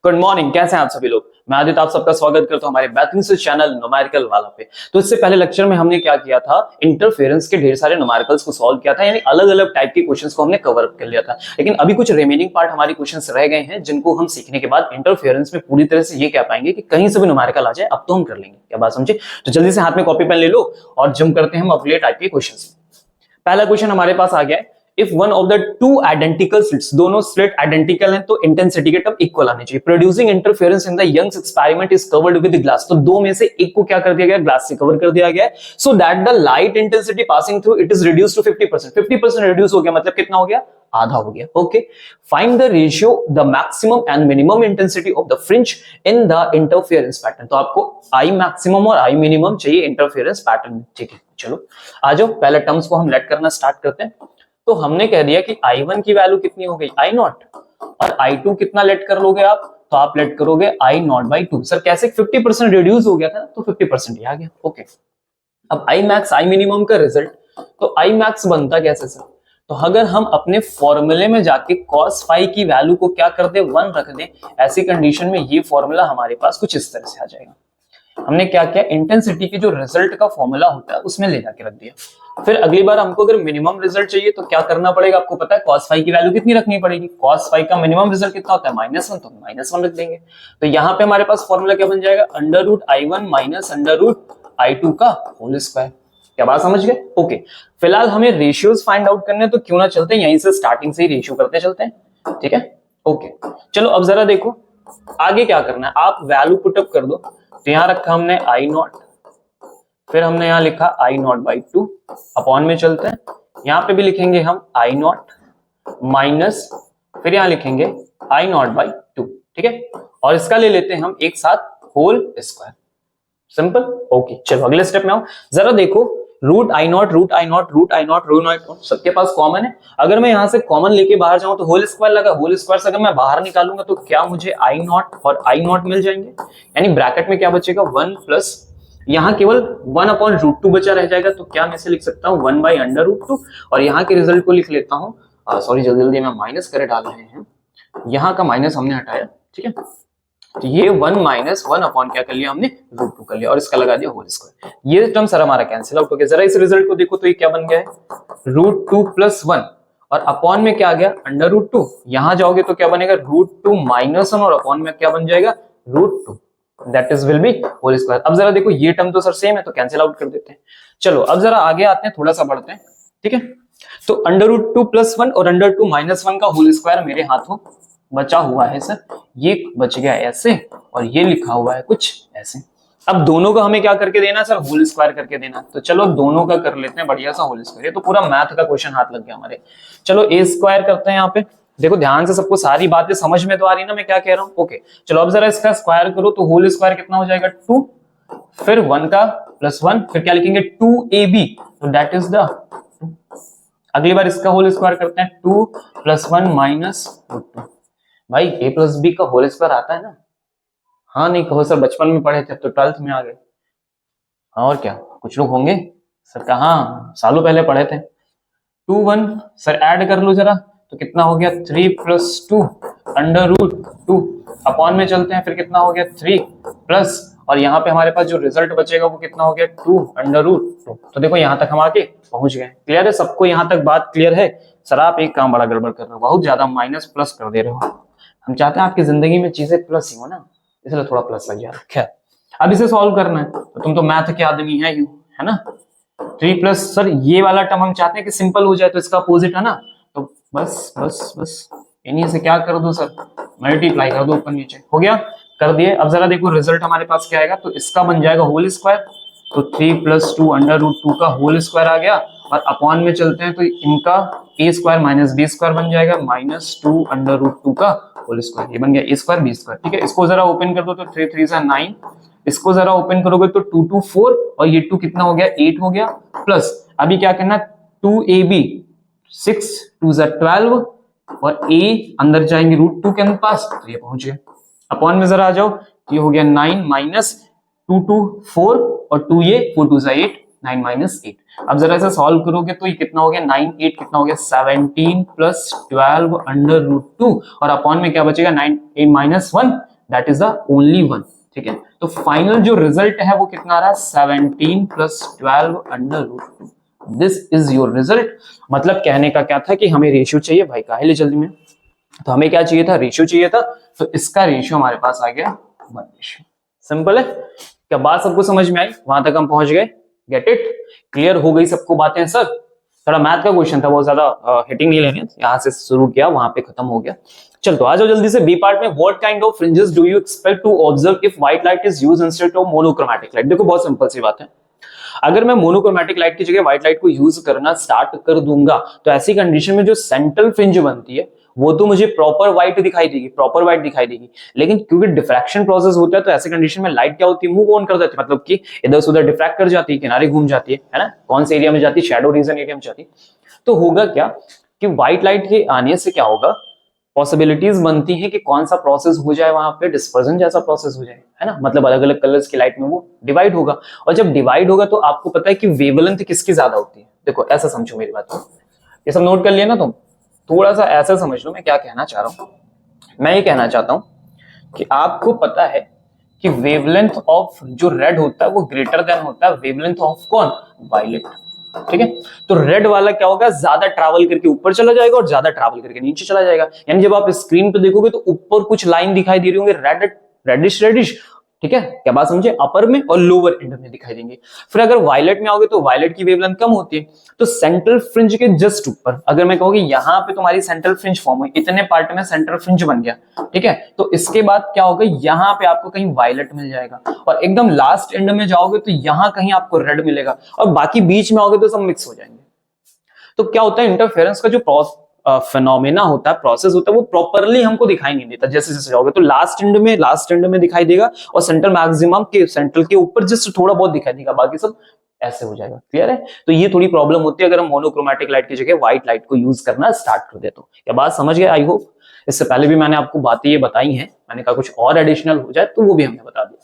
Good morning, कैसे हैं आप सभी लोग। मैं आदित्य आप सबका स्वागत करता हूं हमारे बेहतरीन से चैनल न्यूमेरिकल वाला पे। तो इससे पहले लेक्चर में हमने क्या किया था, इंटरफेरेंस के ढेर सारे न्यूमेरिकल्स को सॉल्व किया था, यानी अलग अलग टाइप के क्वेश्चंस को हमने कवर कर लिया था। लेकिन अभी कुछ रिमेनिंग पार्ट हमारी क्वेश्चंस रह गए हैं, जिनको हम सीखने के बाद इंटरफेरेंस में पूरी तरह से ये कह पाएंगे कि कहीं से भी न्यूमेरिकल आ जाए अब तो हम कर लेंगे। क्या बात समझे? तो जल्दी से हाथ में कॉपी पेन ले लो और जंप करते हैं हम अगले टाइप के क्वेश्चन। पहला क्वेश्चन हमारे पास आ गया है, if one of the two identical slits, दोनों स्लिट आइडेंटिकल हैं तो इंटेंसिटी के टर्म इक्वल आने चाहिए। Producing interference in the Young's experiment is covered with glass, तो दो में से एक को क्या कर दिया गया, ग्लास से कवर कर दिया गया है, so that the light intensity passing through it is reduced to 50%। 50% reduce हो गया, मतलब कितना हो गया, आधा हो गया। Okay, find the ratio the maximum and minimum intensity of the fringe in the interference pattern. तो आपको आई मैक्सिमम और आई मिनिमम चाहिए इंटरफेरेंस पैटर्न में। ठीक है, चलो आ जाओ, पहले टर्म्स को हम लेट करना स्टार्ट करते हैं। तो हमने कह दिया कि I1 की वैल्यू कितनी हो गई, I नॉट, और I2 कितना लेट कर लोगे आप, तो आप लेट करोगे I नॉट बाई 2। सर कैसे, 50% रिड्यूस हो गया था तो 50% ही आ गया। ओके, अब I मैक्स I मिनिमम का रिजल्ट, तो I मैक्स बनता कैसे सर, तो अगर हम अपने फॉर्मूले में जाके cos फाई की वैल्यू को क्या कर दे, 1 रख दे, ऐसी कंडीशन में ये फॉर्मूला हमारे पास कुछ इस तरह से आ जाएगा। हमने क्या किया, इंटेंसिटी के जो रिजल्ट का फॉर्मूला होता है उसमें ले जाके रख दिया। फिर अगली बार हमको अगर मिनिमम रिजल्ट चाहिए तो क्या करना पड़ेगा, आपको पता है cos फाई की वैल्यू कितनी रखनी पड़ेगी, cos फाई का मिनिमम रिजल्ट कितना होता है, -1, तो -1 रख देंगे। तो यहाँ पे हमारे पास फॉर्मूला क्या बन जाएगा, √I1 माइनस √I2 का होल स्क्वायर। क्या बात समझ गए? ओके, फिलहाल हमें रेशियोज फाइंड आउट करने, तो क्यों ना चलते हैं यहीं से, स्टार्टिंग से ही रेशियो करते चलते हैं। ठीक है, ओके, चलो अब जरा देखो आगे क्या करना है, आप वैल्यू पुटअप कर दो। तो यहां रखा हमने I नॉट, फिर हमने यहां लिखा I नॉट बाई 2, अपॉन में चलते हैं, यहां पे भी लिखेंगे हम I नॉट माइनस, फिर यहां लिखेंगे I नॉट बाई 2। ठीक है, और इसका ले लेते हैं हम एक साथ होल स्क्वायर, सिंपल। ओके, चलो अगले स्टेप में आओ, जरा देखो रूट आई नॉट सबके पास कॉमन है। अगर मैं यहां से कॉमन लेके बाहर जाऊं तो होल स्क्वायर लगा, होल स्क्वायर से अगर मैं बाहर निकालूंगा तो क्या मुझे आई नॉट और आई नॉट मिल जाएंगे, यानी ब्रैकेट में क्या बचेगा, 1 प्लस, यहाँ केवल 1/√2 बचा रह जाएगा। तो क्या मैं इसे लिख सकता हूँ 1/√2, और यहाँ के रिजल्ट को लिख लेता हूँ, सॉरी जल्दी जल्दी में माइनस करे डाल रहे हैं, यहाँ का माइनस हमने हटाया। ठीक है, तो ये 1 माइनस 1 अपॉन क्या कर लिया हमने, √2 कर लिया, और इसका लगा दिया होल स्क्वायर। ये टर्म सर हमारा कैंसिल आउट हो गया। जरा इस रिजल्ट को देखो तो ये क्या बन गया है, √2 प्लस 1, और अपॉन में क्या आ गया, √2। यहां जाओगे तो क्या बनेगा, √2 माइनस 1, और अपॉन में क्या बन जाएगा, √2, that is will be whole square. अब जरा देखो ये टर्म तो सर सेम है, तो कैंसिल आउट कर देते हैं। चलो अब जरा आगे आते हैं, थोड़ा सा बढ़ते हैं। ठीक है, तो √2 प्लस 1 और √2 माइनस 1 का होल स्क्वायर मेरे हाथों बचा हुआ है सर, ये बच गया ऐसे, और ये लिखा हुआ है कुछ ऐसे। अब दोनों का हमें क्या करके देना सर, होल स्क्वायर करके देना। तो चलो दोनों का कर लेते हैं बढ़िया सा होल स्क्वायर, ये तो पूरा मैथ का क्वेश्चन हाथ लग गया हमारे। चलो a स्क्वायर करते हैं, यहाँ पे देखो ध्यान से, सबको सारी बातें समझ में तो आ रही ना मैं क्या कह रहा हूँ। ओके, चलो अब जरा इसका स्क्वायर करो, तो होल स्क्वायर कितना हो जाएगा, 2, फिर 1 का प्लस 1, फिर क्या लिखेंगे 2ab, तो दैट इज द 2। अगली बार इसका होल स्क्वायर करते हैं, 2 + 1 माइनस √2। भाई a प्लस बी का होल स्क्वायर आता है ना, हाँ नहीं कहो सर, बचपन में पढ़े थे, तो 12th में आ गए। हाँ और क्या, कुछ लोग होंगे सर, कहाँ सालों पहले पढ़े थे। 2 1 सर ऐड कर लो जरा, तो कितना हो गया, 3 + 2 √2, अपॉन में चलते हैं, फिर कितना हो गया 3 प्लस, और यहाँ पे हमारे पास जो रिजल्ट बचेगा वो कितना हो गया, 2 √2। तो देखो यहाँ तक हम आके पहुंच गए। क्लियर है सबको, यहाँ तक बात क्लियर है? सर आप एक काम बड़ा गड़बड़ कर रहे हो, बहुत ज्यादा माइनस प्लस कर दे रहे हो। हम चाहते हैं आपकी जिंदगी में चीजें प्लस ही हो ना, इसलिए थोड़ा प्लस लग जा रहा है। अब इसे सॉल्व करना है, तो तुम तो मैथ के आदमी है यू, है ना। 3 प्लस, सर ये वाला टर्म हम चाहते हैं कि सिंपल हो जाए, तो इसका अपोजिट है ना, तो बस बस बस इन्हीं से क्या कर दो सर, मल्टीप्लाई कर दो ऊपर नीचे, हो गया, कर दिए। अब जरा देखो रिजल्ट हमारे पास क्या आएगा, तो इसका बन जाएगा होल स्क्वायर, तो 3 + 2 √2 का होल स्क्वायर आ गया, और अपॉन में चलते हैं तो इनका a square minus b square बन जाएगा, -2 √2 का होल स्क्वायर, ये बन गया a स्क्वायर b स्क्वायर। ठीक है, इसको जरा ओपन कर दो, तो 3 3 = 9, इसको जरा ओपन करोगे तो 2 2 4, और ये 2 कितना हो गया, 8 हो गया, प्लस अभी क्या करना, 2ab 6 2 = 12, और a अंदर जाएंगे √2 के पास, तो ये पहुंच गया। अपॉन में जरा आ जाओ, ये हो गया 9 माइनस 2 2 4, और 2 ये 4 2 = 8, 9 माइनस 8। अब जरा ऐसा सॉल्व करोगे तो ये कितना हो गया, 9 8 कितना हो गया, 17 + 12 √2, और अपॉन में क्या बचेगा, 9 8 - 1 that is the only one. ठीक है, तो फाइनल जो रिजल्ट है वो कितना आ रहा है 17 + 12√2। This is your result. मतलब कहने का क्या था कि हमें रेशियो चाहिए भाई, काहे जल्दी में, तो हमें क्या चाहिए था, रेशियो चाहिए था, तो इसका रेशियो हमारे पास आ गया 1:। सिंपल है, क्या बात सबको समझ में आई, वहां तक हम पहुंच गए, गेट इट, क्लियर हो गई सबको बातें सर। थोड़ा मैथ का क्वेश्चन था, बहुत ज्यादा हिटिंग नहीं लेनी, यहाँ से शुरू किया वहां पे खत्म हो गया। चल तो आ जाओ जल्दी से बी पार्ट में। What kind of fringes do you expect to observe if white light is used instead of monochromatic light. देखो बहुत सिंपल सी बात है, अगर मैं मोनोक्रोमैटिक लाइट की जगह व्हाइट लाइट को यूज करना स्टार्ट कर दूंगा तो ऐसी कंडीशन में जो सेंट्रल फ्रिंज बनती है वो तो मुझे प्रॉपर व्हाइट दिखाई देगी, प्रॉपर व्हाइट दिखाई देगी, लेकिन क्योंकि डिफ्रैक्शन प्रोसेस होता है तो ऐसी कंडीशन में लाइट क्या होती है, मूव ऑन कर जाती है, मतलब कि इधर से उधर डिफ्रैक्ट कर जाती है, किनारे घूम जाती है ना, कौन से एरिया में जाती है, शैडो रीजन एरिया में जाती है। तो होगा क्या कि व्हाइट लाइट के आने से क्या होगा, पॉसिबिलिटीज बनती है कि कौन सा प्रोसेस हो जाए वहां पे, डिस्पर्जन जैसा प्रोसेस हो जाए, है ना, मतलब अलग अलग कलर्स की लाइट में वो डिवाइड होगा, और जब डिवाइड होगा तो आपको पता है कि वेवलेंथ किसकी ज्यादा होती है। देखो ऐसा समझो मेरी बात को, ये सब नोट कर लिया ना तुम, थोड़ा सा ऐसा समझ लो मैं क्या कहना चाह रहा हूं। मैं ये कहना चाहता हूं कि आपको पता है कि वेवलेंथ ऑफ जो रेड होता है वो ग्रेटर देन होता है वेवलेंथ ऑफ कौन, वायलेट। ठीक है, तो रेड वाला क्या होगा, ज्यादा ट्रैवल करके ऊपर चला जाएगा और ज्यादा ट्रैवल करके नीचे चला जाएगा। यानी जब आप स्क्रीन पे देखोगे तो ऊपर कुछ लाइन दिखाई दे रही होंगे रेड, रेडिश रेडिश, ठीक है, क्या बात समझे, अपर में और लोअर एंड में दिखाई देंगे। फिर अगर वायलेट में आओगे तो वायलेट की वेवलेंथ कम होती है, तो सेंट्रल फ्रिंज के जस्ट ऊपर अगर मैं कहूँ यहाँ पे तुम्हारी सेंट्रल फ्रिंज फॉर्म हुई, इतने पार्ट में सेंट्रल फ्रिंज बन गया, ठीक है, तो इसके बाद क्या होगा, यहाँ पे आपको कहीं वायलेट मिल जाएगा, और एकदम लास्ट एंड में जाओगे तो यहाँ कहीं आपको रेड मिलेगा, और बाकी बीच में आओगे तो सब मिक्स हो जाएंगे। तो क्या होता है, इंटरफेरेंस का जो फिनोमेना होता है, प्रोसेस होता है, वो प्रॉपरली हमको दिखाई नहीं देता। जैसे जैसे जाओगे तो लास्ट एंड में दिखाई देगा, और सेंट्रल मैक्सिमम के सेंट्रल के ऊपर जस्ट थोड़ा बहुत दिखाई देगा, बाकी सब ऐसे हो जाएगा। क्लियर है, तो ये थोड़ी प्रॉब्लम होती है अगर हम मोनोक्रोमैटिक लाइट की जगह व्हाइट लाइट को यूज करना स्टार्ट कर दे तो। क्या बात समझ गए, आई होप। इससे पहले भी मैंने आपको बातें ये बताई हैं, मैंने कहा कुछ और एडिशनल हो जाए तो वो भी हमने बता दिया।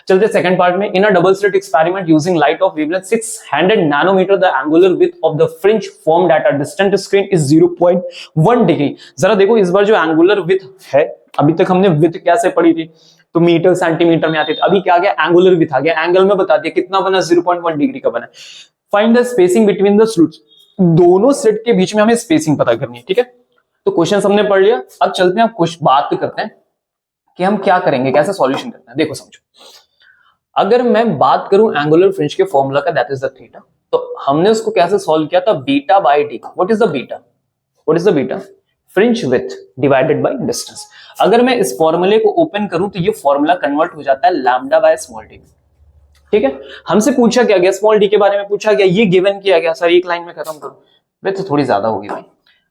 चलते सेकंड पार्ट में। In a double slit experiment using light of wavelength 600 nanometre the angular width of the fringe formed at a distant screen is 0.1 degree. जरा देखो इस बार जो एंगुलर विड्थ है, अभी तक हमने विड्थ कैसे पढ़ी थी, तो मीटर सेंटीमीटर में आती थी, अभी क्या आ गया, एंगुलर विड्थ आ गया, एंगल में बता दिया कितना बना, 0.1 डिग्री का बना। Find the spacing between the slits, दोनों स्लिट के बीच में हमें स्पेसिंग पता करनी है। ठीक है, तो क्वेश्चन हमने पढ़ लिया, अब चलते हैं, अब कुछ बात करते हैं कि हम क्या करेंगे, कैसे सॉल्यूशन करना है। देखो समझो, अगर मैं बात करूं एंगुलर फ्रिंज के फॉर्मूला का, दैट इज द थीटा, तो हमने उसको कैसे सॉल्व किया था, beta by D. What is the beta, what is the beta, fringe width divided by distance. अगर मैं इस फॉर्मूले को ओपन करूं तो ये फॉर्मूला कन्वर्ट हो जाता है लैम्डा बाय स्मॉल डी। ठीक है, हमसे पूछा क्या गया, स्मॉल डी के बारे में पूछा गया, ये गिवन किया गया, सर एक लाइन में खत्म करो, विड्थ थोड़ी ज्यादा होगी भाई,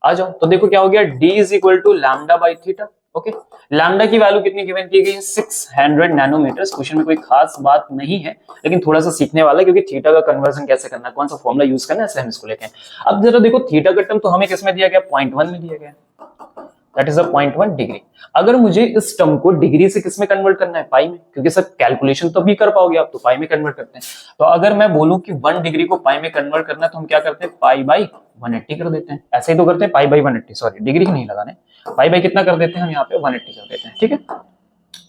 आ जाओ। तो देखो क्या हो गया, d is equal to lambda by theta. Okay, lambda की वैल्यू कितनी गिवन की गई है, 600 नैनोमीटर। क्वेश्चन में कोई खास बात नहीं है, लेकिन थोड़ा सा सीखने वाला है, क्योंकि थीटा का कन्वर्जन कैसे करना है, कौन सा फॉर्मूला यूज करना है, इसलिए हम इसको लेते हैं। अब जरा देखो थीटा का टर्म तो हमें किसमें दिया गया, 0.1 में दिया गया, दैट इज 0.1 डिग्री। अगर मुझे इस टर्म को डिग्री से किस में कन्वर्ट करना है, पाई में, क्योंकि सब कैलकुलेशन तो भी कर पाओगे आप, तो पाई में कन्वर्ट करते हैं। तो अगर मैं बोलूं कि 1 डिग्री को पाई में कन्वर्ट करना है, तो हम क्या करते हैं, पाई बाई 180 कर देते हैं। ऐसे ही तो करते हैं, पाई बाई 180, सॉरी डिग्री नहीं लगाने, पाई बाई कितना कर देते हैं हम यहाँ पे, 180 कर देते हैं। ठीक है,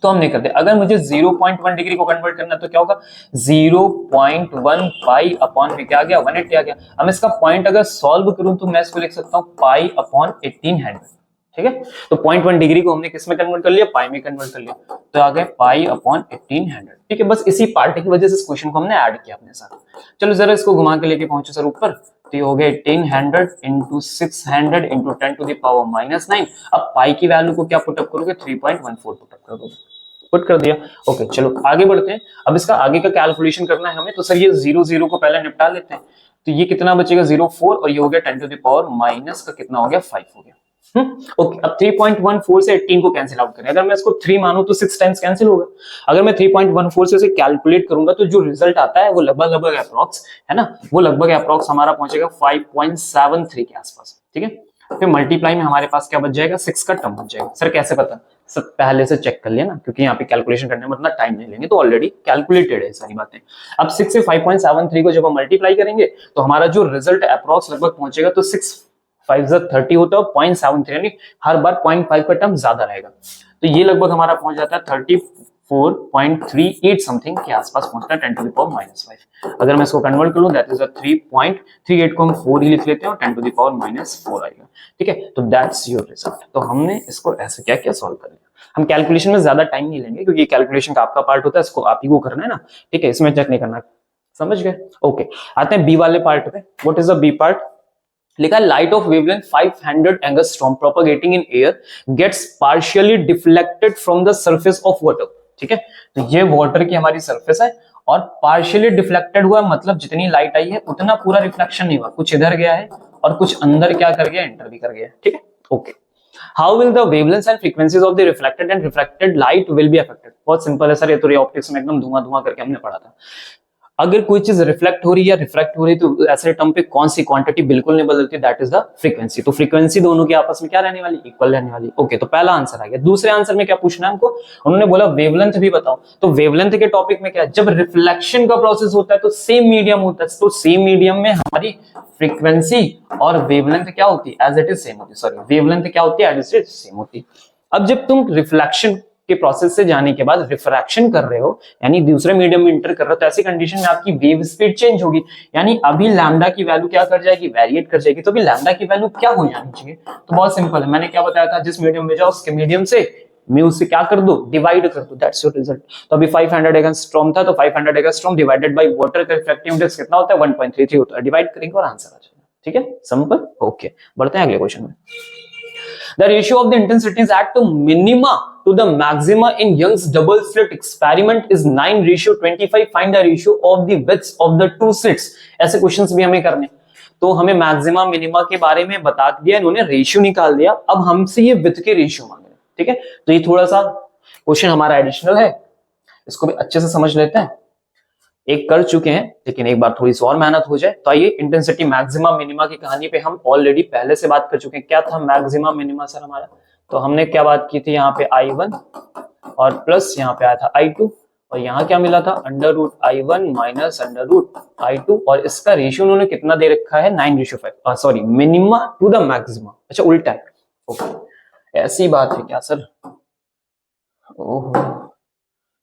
तो हम नहीं करते। अगर मुझे 0.1 डिग्री को कन्वर्ट करना है तो क्या होगा, 0.1 पाई अपॉन में क्या आ गया, 180 आ गया। अब इसका पॉइंट अगर सॉल्व करूं तो मैं इसको लिख सकता हूं पाई अपॉन 1800। ठीक है, तो 0.1 डिग्री को हमने किस में कन्वर्ट कर लिया, पाई में कन्वर्ट कर लिया, तो आ गया पाई अपॉन 1800। ठीक है, बस इसी पार्ट की वजह से इस क्वेश्चन को हमने ऐड किया अपने साथ। चलो जरा इसको घुमा के लेके पहुंचो सर ऊपर, तो ये हो गया 1800 into 600 into 10 to the power -9। अब पाई की वैल्यू को क्या पुटअप करोगे, 3.14 पुटअप कर दोगे, पुट कर दिया। ओके चलो आगे बढ़ते हैं, अब इसका आगे का कैलकुलेशन करना है हमें, तो सर ये 0 को पहले निपटा लेते हैं। तो ये कितना बचेगा, 0.4, और ये हो गया 10 टू द पावर माइनस का कितना हो गया, 5 हो गया। ओके, अब 3.14 से 18 को कैंसिल आउट करें, अगर मैं इसको 3 मानूं तो 6 टाइम्स कैंसिल होगा। अगर मैं 3.14 से इसे कैलकुलेट करूंगा तो जो रिजल्ट आता है वो लगभग अप्रॉक्स, है ना, वो लगभग अप्रॉक्स हमारा पहुंचेगा 5.73 के आसपास। ठीक है, फिर मल्टीप्लाई में हमारे पास क्या बच जाएगा, 6 का टर्म बच जाएगा। सर कैसे पता, सब पहले से चेक कर लिया ना, क्योंकि यहाँ पे कैलकुलेशन करने में उतना टाइम नहीं लेंगे, तो ऑलरेडी कैलकुलेटेड है सारी बातें। अब 6 से 5.73 को जब हम मल्टीप्लाई करेंगे तो हमारा जो रिजल्ट अप्रॉक्स लगभग पहुंचेगा, तो 6 5 से 30 होता है, 0.73 यानी हर बार 0.5 का टर्म ज्यादा रहेगा। तो ये लगभग हमारा पहुंच जाता है 34.38 समथिंग के आसपास पहुंचता है 10 to the power -5। अगर मैं इसको कन्वर्ट कर लूं दैट इज 3.38 को हम 4 ही लिख लेते हैं और 10 to the power -4 आएगा। ठीक है, तो दैट्स योर रिजल्ट। तो हमने इसको ऐसे क्या क्या सॉल्व कर लिया। हम कैलकुलेशन में ज्यादा टाइम नहीं लेंगे क्योंकि कैलकुलेशन का आपका पार्ट होता है, इसको आप ही को करना है ना। ठीक है, इसमें चेक नहीं करना, समझ गए? ओके, आते हैं बी वाले पार्ट पे। What is the B part? लिखा है light of wavelength 500 angstrom propagating in air gets partially deflected from the surface of water. ठीक है, तो ये वाटर की हमारी सरफेस है और पार्शियली डिफ्लेक्टेड हुआ, मतलब जितनी लाइट आई है उतना पूरा रिफ्लेक्शन नहीं हुआ, कुछ इधर गया है और कुछ अंदर क्या कर गया, एंटर भी कर गया। ठीक है, okay. How will the wavelengths and frequencies of the reflected and refracted light will be affected? बहुत सिंपल है सर, ये तो रे ऑप्टिक्स में एकदम धुआं धुआं करके हमने पढ़ा था। अगर कोई चीज रिफ्लेक्ट हो रही है या रिफ्रैक्ट हो रही है तो ऐसे टर्म पे कौन सी क्वांटिटी बिल्कुल नहीं बदलती, दैट इज द फ्रीक्वेंसी। तो फ्रीक्वेंसी दोनों की आपस में क्या रहने वाली, इक्वल रहने वाली। ओके, तो पहला आंसर आ गया। दूसरे आंसर में क्या पूछना है हमको, उन्होंने बोला वेवलेंथ भी बताओ। तो वेवलेंथ के टॉपिक में क्या है, जब रिफ्लेक्शन का प्रोसेस होता है तो सेम मीडियम होता है, तो सेम मीडियम में हमारी फ्रीक्वेंसी और वेवलेंथ क्या होती है, एज इट इज सेम होती है। सॉरी, वेवलेंथ क्या होती है, एज इट इज सेम होती है। अब जब तुम रिफ्लेक्शन के प्रोसेस से जाने के बाद रिफ्रैक्शन कर रहे हो, यानी दूसरे मीडियम में इंटर कर रहे हो, तो ऐसी कंडीशन में आपकी वेव स्पीड चेंज होगी। यानी अभी लैम्डा की वैल्यू क्या कर जाएगी, वेरिएट कर जाएगी। तो अभी लैम्डा की वैल्यू क्या हो जानी चाहिए, तो बहुत सिंपल है, मैंने क्या बताया था, जिस मीडियम में जाओ उसके मीडियम से म्यू से क्या कर दो, डिवाइड कर दो, दैट्स योर रिजल्ट। तो अभी 500 एंगस्ट्रॉम था, तो 500 एंगस्ट्रॉम डिवाइडेड बाय वाटर का रिफ्रैक्टिव इंडेक्स कितना होता है, 1.33 होता है। डिवाइड करेंगे और आंसर आ जाएगा। ठीक है, सिंपल। ओके, बढ़ते हैं अगले क्वेश्चन में। The ratio of the intensities at the minima to the maxima in Young's double slit experiment is 9:25. Find the ratio of the widths of the two slits. ऐसे questions भी हमें करने। तो हमें मैक्सिमा मिनिमा के बारे में बता दिया इन्होंने, रेशियो निकाल दिया। अब हमसे ये विड्थ के रेशियो मांग रहे हैं। ठीक है, तो ये थोड़ा सा क्वेश्चन हमारा एडिशनल है, इसको भी अच्छे से समझ लेते हैं। एक कर चुके हैं लेकिन एक बार थोड़ी सी और मेहनत हो जाए। तो आइए, इंटेंसिटी मैक्सिमा मिनिमा की कहानी पे हम ऑलरेडी पहले से बात कर चुके हैं। क्या था मैक्सिमा मिनिमा सर हमारा, तो हमने क्या बात की थी, यहाँ पे I1 और प्लस यहाँ पे आया था I2 और यहाँ क्या मिला था, √I1 माइनस √I2 और इसका रेशियो उन्होंने कितना दे रखा है, 9:5। Sorry, minima to the maxima. अच्छा, उल्टा है। ओके, ऐसी बात है क्या सर? ओहो,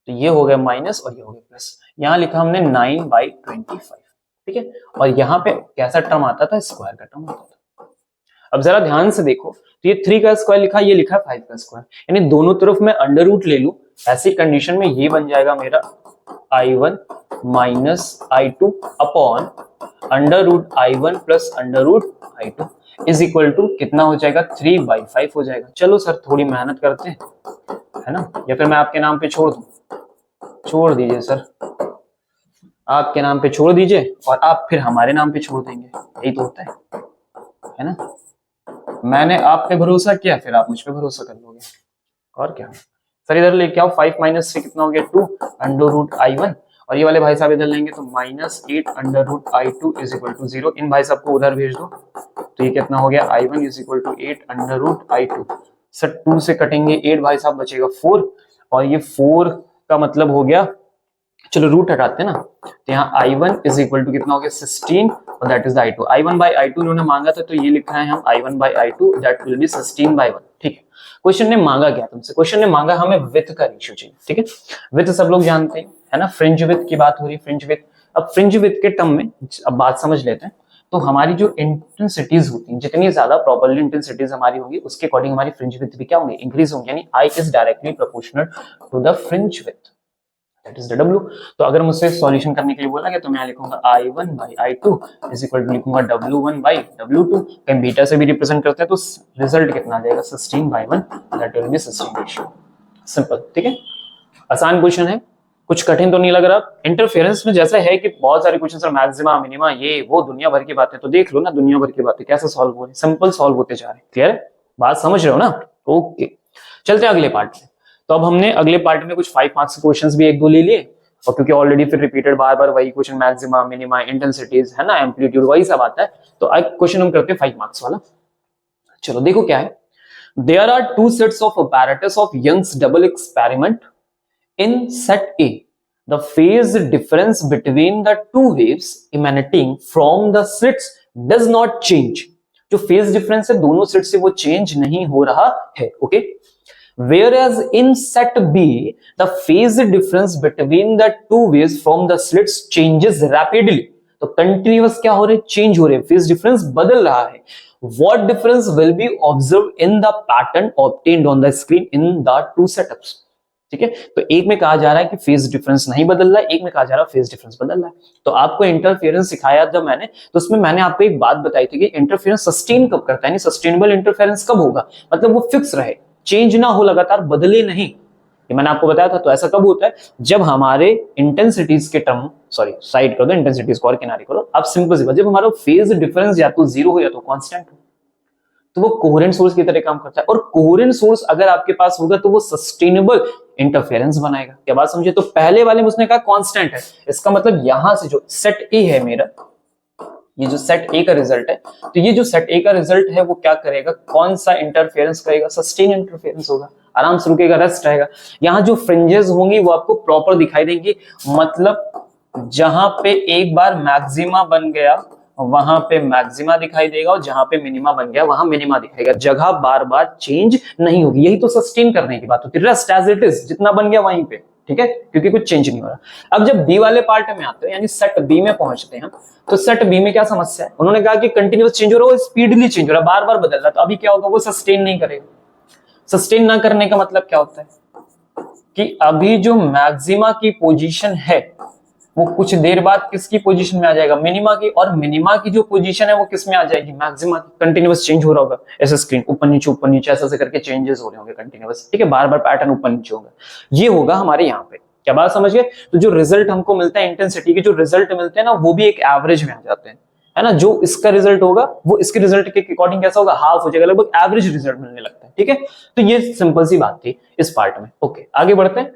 तो ये हो गया माइनस और ये हो गया प्लस। यहाँ लिखा हमने 9/25। ठीक है, और यहाँ पे कैसा टर्म आता था, स्क्वायर का टर्म आता था। अब जरा ध्यान से देखो, तो ये 3 का स्क्वायर लिखा, ये लिखा 5 का स्क्वायर, यानी दोनों तरफ मैं अंडर रूट ले लूं, ऐसी कंडीशन में ये बन जाएगा मेरा I1 minus I2 upon √I1 plus √I2 is equal to कितना हो जाएगा, 3/5 हो जाएगा। चलो सर थोड़ी मेहनत करते हैं, है ना, या फिर मैं आपके नाम पे छोड़ दूं, छोड़ दीजिए सर, आपके नाम पे छोड़ दीजिए और आप फिर हमारे नाम पे छोड़ देंगे, यही तो होता है ना। मैंने आप पे भरोसा किया, फिर आप मुझ पे भरोसा कर लोगे, और क्या। सर इधर लेके आओ, 5 माइनस 3 कितना हो गया, 2 √I1 और ये वाले भाई साहब इधर लेंगे तो -8 √I2 इज इक्वल टू 0। इन भाई साहब को उधर भेज दो, तो ये कितना हो गया, I1 is equal to 8 √I2। Sir 2 से कटेंगे 8, भाई साहब बचेगा 4 और ये 4 का मतलब हो गया, चलो रूट हटाते हैं ना, तो यहाँ I1 इज इक्वल टू कितना हो गया, 16 और that is the I2। I1/I2 इन्होंने मांगा था, तो ये लिखा है हम I1/I2 दैट विल बी 16/1। ठीक है, क्वेश्चन ने मांगा क्या तुमसे, क्वेश्चन ने मांगा हमें विड्थ का रेशियो चाहिए। ठीक है, विड्थ सब लोग जानते हैं, है ना, फ्रिंज विड्थ की बात हो रही है, फ्रिंज विड्थ। अब फ्रिंज विड्थ के टर्म में अब बात समझ लेते हैं। तो हमारी जो इंटेंसिटीज होती हैं, जितनी ज्यादा प्रॉपर्ली इंटेंसिटीज हमारी होंगी उसके अकॉर्डिंग हमारी फ्रिंज विड्थ भी क्या होंगी, इंक्रीज होंगी, यानी I is directly proportional to the fringe width, that is the W। तो अगर मुझसे सॉल्यूशन करने के लिए बोला गया तो मैं लिखूंगा I1/I2 इज इक्वल टू लिखूंगा W1/W2। कहीं बीटा से भी रिप्रेजेंट करते हैं तो रिजल्ट कितना आ जाएगा, 16/1, that will be 16 ratio. Simple, ठीक है, आसान क्वेश्चन है, कुछ कठिन तो नहीं लग रहा। इंटरफेरेंस में जैसा है कि बहुत सारे क्वेश्चन सर मैक्सिमा मिनिमा ये वो दुनिया भर की बातें, तो देख लो ना दुनिया भर की बातें कैसे सॉल्व हो रही, सिंपल सॉल्व होते जा रहे हैं। क्लियर है, बात समझ रहे हो ना? ओके, चलते हैं अगले पार्ट में। तो अब हमने अगले पार्ट में कुछ 5 मार्क्स के क्वेश्चंस भी 1-2 ले लिए, और क्योंकि ऑलरेडी फिर रिपीटेड बार बार वही क्वेश्चन मैक्सिमा मिनिमा इंटेंसिटीज, है ना, एम्पलीट्यूड वही सब आता है, तो अब क्वेश्चन हम करते हैं 5 मार्क्स वाला। चलो देखो क्या है, there are 2 sets of apparatus of Young's double experiment in set A the phase difference between the two waves emanating from the slits does not change जो फेज डिफरेंस है दोनों सेट से वो चेंज नहीं हो रहा है। Okay, whereas in set B the phase difference between the two waves from the slits changes rapidly। तो कंटिन्यूअस क्या हो रहे, चेंज हो रहे, फेज डिफरेंस बदल रहा है। what difference will be observed in the pattern obtained on the screen in the two setups। ठीक है, तो एक में कहा जा रहा है कि फेज डिफरेंस नहीं बदल रहा है, एक में कहा जा रहा है फेज डिफरेंस बदल रहा है। तो आपको इंटरफेरेंस सिखाया जब मैंने, तो उसमें मैंने आपको एक बात बताई थी कि इंटरफेरेंस सस्टेन कब करता है, सस्टेनेबल इंटरफेरेंस कब होगा, मतलब वो फिक्स रहे, चेंज ना हो, लगातार बदले नहीं, ये मैंने आपको बताया था। तो ऐसा कब होता है, जब हमारे इंटेंसिटीज के टर्म, सॉरी साइड कर दो इंटेंसिटीज को और किनारे करो, अब सिंपल सी बात, जब हमारा फेज डिफरेंस या तो जीरो हो या तो कांस्टेंट हो, तो वो कोहेरेंट सोर्स की तरह काम करता है। और कोहेरेंट सोर्स अगर आपके पास होगा तो वो सस्टेनेबल इंटरफेरेंस बनाएगा। क्या बात समझे, तो पहले वाले में उसने कहा कांस्टेंट है, इसका मतलब यहां से जो सेट ए है मेरा, ये जो सेट ए का रिजल्ट है, तो ये जो सेट ए का रिजल्ट है वो क्या करेगा, कौन सा इंटरफेरेंस करेगा, सस्टेन इंटरफेरेंस होगा, आराम से रुकेगा, रेस्ट रहेगा। यहाँ जो फ्रिंजेस होंगी वो आपको प्रॉपर दिखाई देंगी, मतलब जहां पे एक बार मैक्सिमा बन गया वहां पे मैक्सिमा दिखाई देगा, और जहां पे मिनिमा बन गया वहां मिनिमा दिखाएगा, जगह बार बार चेंज नहीं होगी। यही तो सस्टेन करने की बात होती है, रेस्ट एज इट इज, जितना बन गया वहीं पे, ठीक है, क्योंकि कुछ चेंज नहीं हो रहा। अब जब बी वाले पार्ट में आते हैं, यानी सेट बी में पहुंचते हैं, तो सेट बी में क्या समस्या है, उन्होंने कहा कि कंटिन्यूअस चेंज हो रहा है, स्पीडली चेंज हो रहा है, बार बार बदल रहा है, तो अभी क्या होगा, वो सस्टेन नहीं करेगा। सस्टेन ना करने का मतलब क्या होता है कि अभी जो मैक्सिमा की पोजीशन है वो कुछ देर बाद किसकी पोजीशन में आ जाएगा, मिनिमा की, और मिनिमा की जो पोजीशन है वो किस में आ जाएगी, मैक्सिमा की। कंटिन्यूअस चेंज हो रहा होगा, ऐसे स्क्रीन ऊपर नीचे ऐसे करके चेंजेस हो रहे होंगे कंटिन्यूअस, ठीक है, बार बार पैटर्न ऊपर नीचे होगा, ये होगा हमारे यहाँ पे। क्या बात समझ गए। तो जो रिजल्ट हमको मिलता है इंटेंसिटी के, जो रिजल्ट मिलते हैं ना, वो भी एक एवरेज में आ जाते हैं, है ना। जो इसका रिजल्ट होगा वो इसके रिजल्ट के अकॉर्डिंग कैसा होगा, हाफ हो जाएगा, लगभग एवरेज रिजल्ट मिलने लगता है, ठीक है। तो ये सिंपल सी बात थी इस पार्ट में। ओके, आगे बढ़ते हैं,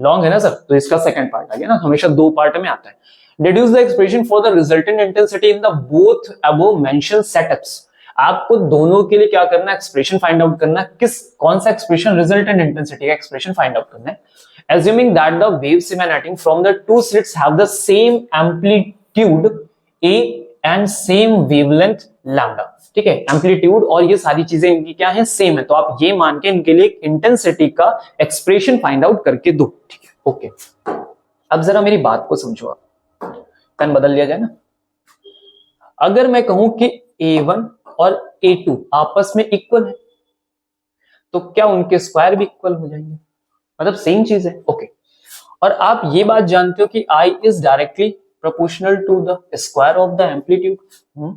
लॉन्ग है ना सर, तो इसका सेकंड पार्ट आ गया ना, हमेशा दो पार्ट में आता है। Deduce the expression for the resultant intensity in the both above mentioned setups। आपको दोनों के लिए क्या करना है, एक्सप्रेशन फाइंड आउट करना है, कौन सा एक्सप्रेशन, रिजल्टेंट इंटेंसिटी का एक्सप्रेशन फाइंड आउट करना है। Assuming that the waves emanating from the two slits have the same amplitude A and same wavelength lambda। ठीक है, एम्पलीट्यूड और ये सारी चीजें इनकी क्या है, सेम है, तो आप ये मान के इनके लिए इंटेंसिटी का एक्सप्रेशन फाइंड आउट करके दो, ठीक है। ओके, अब जरा मेरी बात को समझो, आप पेन बदल लिया जाए ना। अगर मैं कहूं कि A1 और A2 आपस में इक्वल है, तो क्या उनके स्क्वायर भी इक्वल हो जाएंगे, मतलब सेम चीज है। ओके, और आप ये बात जानते हो कि I is directly proportional to the square of the amplitude.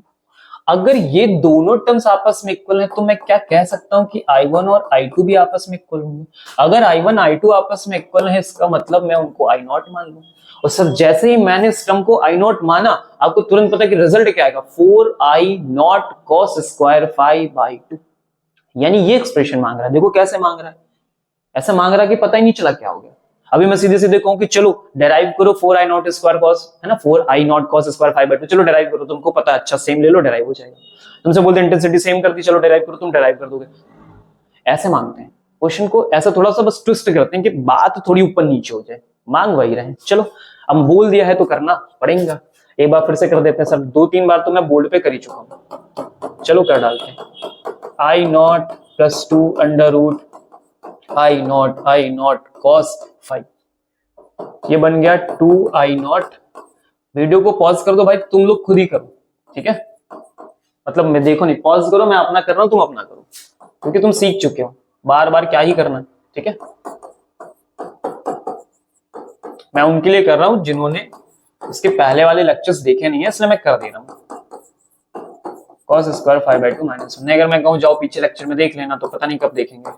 अगर ये दोनों टर्म्स आपस में इक्वल है, तो मैं क्या कह सकता हूं कि I1 और I2 भी आपस में इक्वल होंगे। अगर I1 I2 आपस में इक्वल है, इसका मतलब मैं उनको I0 मान लूं। और सर जैसे ही मैंने इस टर्म को I0 माना, आपको तुरंत पता कि रिजल्ट क्या आएगा, 4I0 cos स्क्वायर 5/2। यानी ये एक्सप्रेशन मांग रहा है, देखो कैसे मांग रहा है, ऐसा मांग रहा है कि पता ही नहीं चला क्या हो गया। अभी मैं सीधे सीधे कहूं कि चलो डेराइव करो 4I0 स्क्वायर cos, है ना, 4I0 cos स्क्वायर 5/2, चलो डेराइव करो, तुमको पता है, अच्छा सेम ले लो, डेराइव हो जाएगा। तुमसे बोलते इंटेंसिटी सेम कर दी, चलो डेराइव करो, तुम डेराइव कर दोगे। ऐसे मांगते हैं क्वेश्चन को, ऐसा थोड़ा सा बस ट्विस्ट करते हैं कि बात थोड़ी ऊपर नीचे हो जाए, मांग वही रहे। चलो अब बोल दिया है तो करना पड़ेगा, एक बार फिर से कर देते हैं सर, 2-3 बार तो मैं बोर्ड पे कर ही चुका हूं, चलो कर डालते हैं। I0 + 2 √ I0 cos 5, ये बन गया 2I0। वीडियो को पॉज कर दो भाई, तुम लोग खुद ही करो, ठीक है, मतलब मैं देखो नहीं, पॉज करो, मैं अपना कर रहा हूं, तुम अपना करो, क्योंकि तुम सीख चुके हो, बार बार क्या ही करना, ठीक है। मैं उनके लिए कर रहा हूं जिन्होंने इसके पहले वाले लेक्चर्स देखे नहीं है, इसलिए मैं कर दे रहा हूं। cos square 5/2 -1। अगर मैं कहूं जाओ पीछे लेक्चर में देख लेना, तो पता नहीं कब देखेंगे।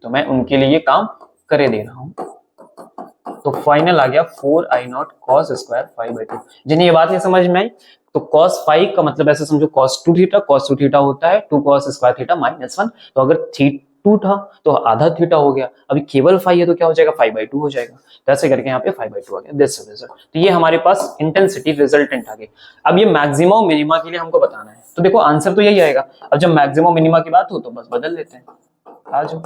तो मैं उनके लिए ये काम करे दे रहा हूं। तो फाइनल आ गया 4I0 cos स्क्वायर 5/2। जिन्हें ये बात नहीं समझ में आई, तो cos 5 का मतलब ऐसे समझो cos 2 थीटा, cos 2 थीटा होता है 2 cos स्क्वायर थीटा -1। तो अगर 2 था तो आधा थीटा हो गया, अभी केवल 5 है तो क्या हो जाएगा, 5/2 हो जाएगा। तो ऐसे करके यहाँ पे 5/2 आ गया, दिस रिजल्ट। तो ये हमारे पास इंटेंसिटी रिजल्टेंट आ गई। अब ये मैक्सिमा और मिनिमा के लिए हमको बताना है, तो देखो आंसर तो यही आएगा। अब जब मैक्सिमा मिनिमा की बात हो तो बस बदल लेते हैं, आ जाओ।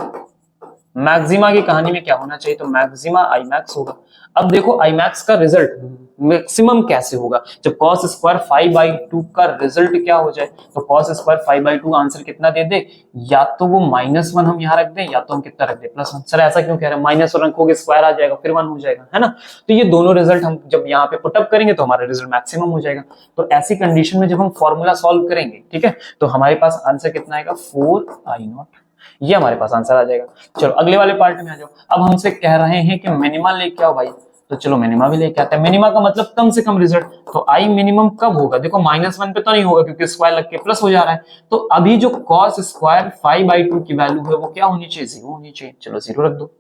मैक्सिमा की कहानी में क्या होना चाहिए, तो मैक्सिमा I max होगा। अब देखो I max का रिजल्ट, मैक्सिमम कैसे होगा जब cos स्क्वायर 5/2 का रिजल्ट क्या हो जाए, तो cos स्क्वायर 5/2 आंसर कितना दे दे, या तो वो -1 हम यहाँ रख दें या तो हम कितना रख दें +1। सर ऐसा क्यों कह रहे हैं, -1 रखोगे स्क्वायर आ जाएगा फिर 1 हो जाएगा, है ना। तो ये दोनों रिजल्ट हम जब यहाँ पे पुटअप करेंगे तो हमारा रिजल्ट मैक्सिमम हो जाएगा। तो ऐसी कंडीशन में जब हम फॉर्मूला सॉल्व करेंगे, ठीक है, तो हमारे पास आंसर कितना आएगा 4i0, ये हमारे पास आंसर आ जाएगा। चलो अगले वाले पार्ट में आ जाओ। अब हमसे कह रहे हैं कि मिनिमा लेके आओ भाई, तो चलो मिनिमा भी लेके आते हैं। मिनिमा का मतलब कम से कम रिजल्ट, तो आई मिनिमम कब होगा, देखो -1 पे तो नहीं होगा क्योंकि स्क्वायर लग के प्लस हो जा रहा है। तो अभी जो cos स्क्वायर 5/2 की वैल्यू है वो क्या होनी चाहिए, 0 होनी चाहिए। चलो 0 रख दो।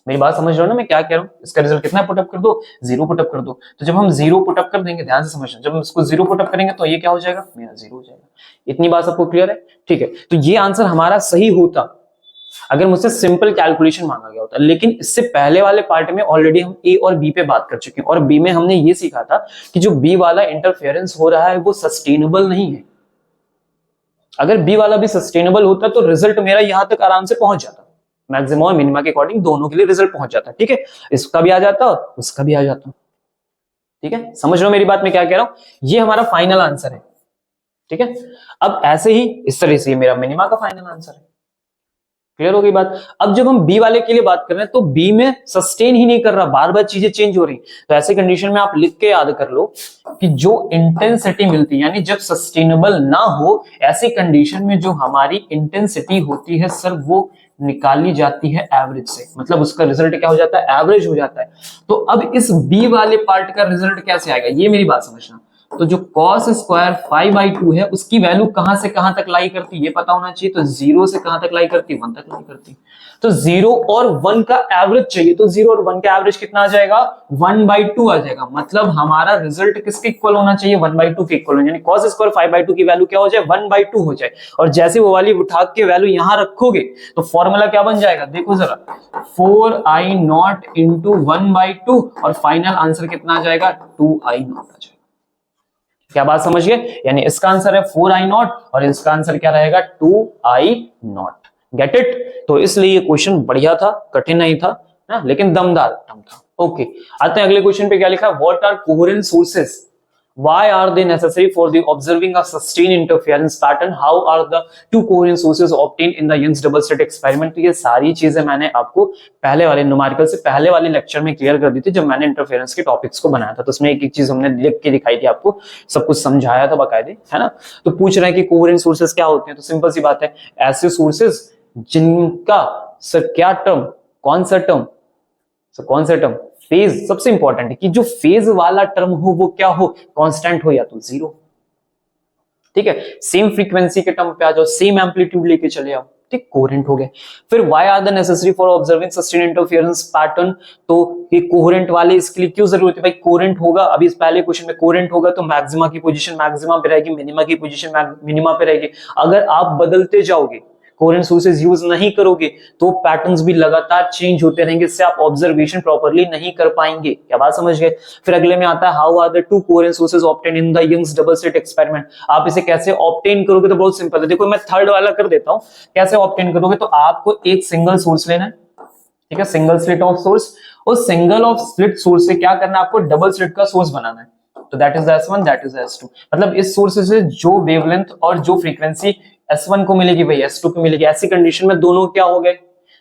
मेरी बात समझ रहे हो ना मैं क्या कह रहा हूँ, इसका रिजल्ट कितना पुटअप कर दो, 0 पुटअप कर दो। तो जब हम 0 पुटअप कर देंगे, ध्यान से समझना, जब हम इसको 0 पुटअप करेंगे तो ये क्या हो जाएगा, मेरा 0 हो जाएगा। इतनी बात सबको क्लियर है, ठीक है। तो ये आंसर हमारा सही होता अगर मुझसे सिंपल कैलकुलेशन मांगा गया होता, लेकिन इससे पहले वाले पार्ट में ऑलरेडी हम ए और बी पे बात कर चुके हैं, और बी में हमने ये सीखा था कि जो बी वाला इंटरफेरेंस हो रहा है वो सस्टेनेबल नहीं है। अगर बी वाला भी सस्टेनेबल होता तो रिजल्ट मेरा यहां तक आराम से पहुंच जाता, मैक्सिमम और मिनिमा के अकॉर्डिंग दोनों के लिए रिजल्ट पहुंच जाता, ठीक है। इसका भी आ जाता उसका भी आ जाता, ठीक है। समझ लो मेरी बात में क्या कह रहा हूं, ये हमारा फाइनल आंसर है, ठीक है। अब ऐसे ही इस तरह से मेरा मिनिमा का फाइनल आंसर है। क्लियर हो गई बात। अब जब हम बी वाले के लिए बात कर रहे हैं तो बी में सस्टेन ही नहीं कर रहा, बार बार चीजें चेंज हो रही, तो ऐसे कंडीशन में आप लिख के याद कर लो कि जो इंटेंसिटी मिलती है, यानी जब सस्टेनेबल ना हो ऐसी कंडीशन में जो हमारी इंटेंसिटी होती है सर वो निकाली जाती है एवरेज से, मतलब उसका रिजल्ट क्या हो जाता है, एवरेज हो जाता है। तो अब इस बी वाले पार्ट का रिजल्ट कैसे आएगा, ये मेरी बात समझना। तो जो cos स्क्वायर 5/2 है उसकी वैल्यू कहां से कहां तक लाई करती है ये पता होना चाहिए। तो 0 से कहां तक लाई करती है, 1 तक लाई करती है। तो 0 और 1 का एवरेज चाहिए, तो 0 और 1 का एवरेज कितना आ जाएगा, 1/2 आ जाएगा। मतलब हमारा रिजल्ट किसके इक्वल होना चाहिए, 1/2 के इक्वल, यानी cos स्क्वायर 5/2 की वैल्यू क्या हो जाए, 1/2 हो जाए। और जैसे वो वाली उठा के वैल्यू यहां रखोगे तो फॉर्मूला क्या बन जाएगा, देखो जरा, 4i0 इंटू 1/2 और फाइनल आंसर कितना आ जाएगा, 2i0 आ जाएगा। क्या बात समझ गए, यानी इसका आंसर है 4i0 और इसका आंसर क्या रहेगा, 2i0। Get it. तो इसलिए ये क्वेश्चन बढ़िया था, कठिन नहीं था ना, लेकिन दमदार था। ओके, आते हैं अगले क्वेश्चन पे। क्या लिखा है, what are coherent sources, why are they necessary for the observing a sustained interference pattern, how are the two coherent sources obtained in the Young's double slit experiment। तो ये सारी चीजें मैंने आपको पहले वाले न्यूमेरिकल से पहले वाले लेक्चर में क्लियर कर दी थी जब मैंने इंटरफेरेंस के टॉपिक्स को बनाया था। तो उसमें एक एक चीज हमने लिख के दिखाई थी आपको, सब कुछ समझाया था बाकायदे, है ना। तो पूछ रहे हैं कि कोहेरेंट सोर्सेस क्या होते हैं, तो सिंपल सी बात है, ऐसे सोर्सेस जिनका सर क्या टर्म, कौन सा टर्म, कौन सा टर्म, फेज। सबसे इंपॉर्टेंट है कि जो फेज वाला टर्म हो वो क्या हो, कांस्टेंट हो या तो 0, ठीक है। सेम फ्रीक्वेंसी के टर्म पे आ जाओ, सेम एम्पलीट्यूड लेके चले आओ, ठीक, कोहेरेंट हो गए। फिर why are the necessary for observing sustained interference pattern, तो ये कोहेरेंट वाले इसके लिए क्यों जरूरत है भाई, कोहेरेंट होगा, अभी इस पहले क्वेश्चन में कोहेरेंट होगा तो मैक्सिमा की पोजीशन मैक्सिमा पे रहेगी, मिनिमा की पोजीशन मिनिमा पे रहेगी। अगर आप बदलते जाओगे, कोहेरेंट सोर्सेज यूज नहीं करोगे तो पैटर्न्स भी लगातार चेंज होते रहेंगे, इससे आप ऑब्जर्वेशन प्रॉपर्ली नहीं कर पाएंगे। क्या बात समझ गए। फिर अगले में आता है, how are the two coherent sources obtain in the Young's double slit experiment. आप इसे कैसे ऑब्टेन करोगे, तो बहुत सिंपल है, देखो मैं थर्ड वाला कर देता हूं। कैसे ऑब्टेन करोगे, तो आपको एक सिंगल सोर्स लेना है, ठीक है, सिंगल स्लिट ऑफ सोर्स। उस सिंगल ऑफ स्लिट सोर्स से क्या करना है, आपको डबल स्लिट का सोर्स बनाना है। तो that is S1, that is S2। मतलब इस सोर्स से जो वेवलेंथ और जो फ्रीक्वेंसी S1 को मिलेगी वही S2 को मिलेगी। ऐसी कंडीशन में दोनों क्या हो गए,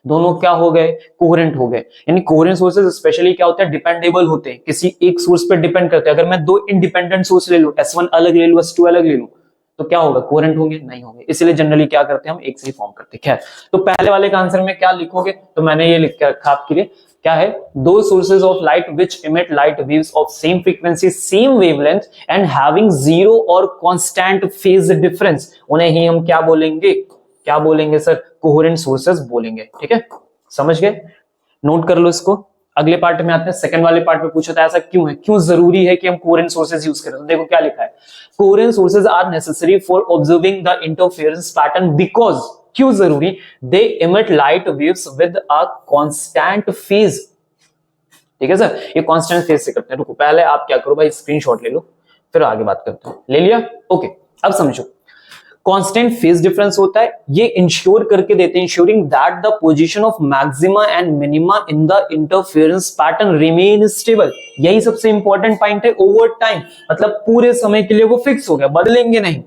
दोनों क्या हो गए, कोहेरेंट हो गए। यानी कोहेरेंट सोर्सेज स्पेशली क्या होते हैं, डिपेंडेबल होते हैं, किसी एक सोर्स पे डिपेंड करते हैं। अगर मैं दो इंडिपेंडेंट सोर्स ले लूं, S1 अलग ले लूं, S2 अलग ले लूं, तो क्या होगा, कोहेरेंट होंगे, नहीं होंगे। इसलिए जनरली क्या करते हैं, हम एक से ही फॉर्म करते हैं। खैर, तो पहले वाले का आंसर में क्या लिखोगे, तो मैंने ये लिख के रखा आपके लिए, क्या है, दो sources of light which emit light waves of same frequency same wavelength and having zero और कांस्टेंट फेज डिफरेंस, उन्हें ही हम क्या बोलेंगे, क्या बोलेंगे सर, कोहेरेंट सोर्सेज बोलेंगे। ठीक है, समझ गए, नोट कर लो इसको। अगले पार्ट में आते हैं, सेकंड वाले पार्ट में पूछा था ऐसा क्यों है, क्यों जरूरी है कि हम कोहेरेंट सोर्सेज यूज करें। तो देखो क्या लिखा है, coherent sources are necessary for observing the interference pattern because, क्यों जरूरी, they emit light waves with a constant phase. ठीक है सर, ये कांस्टेंट फेज से करते हैं। रुको पहले आप क्या करो भाई, स्क्रीनशॉट ले लो, फिर आगे बात करते हैं। ले लिया, ओके। अब समझो, कांस्टेंट फेज डिफरेंस होता है, ये इंश्योर करके देते हैं, ensuring that the position of maxima and minima in the interference pattern remain stable. यही सबसे इंपॉर्टेंट पॉइंट है, ओवर टाइम, मतलब पूरे समय के लिए वो फिक्स हो गया, बदलेंगे नहीं।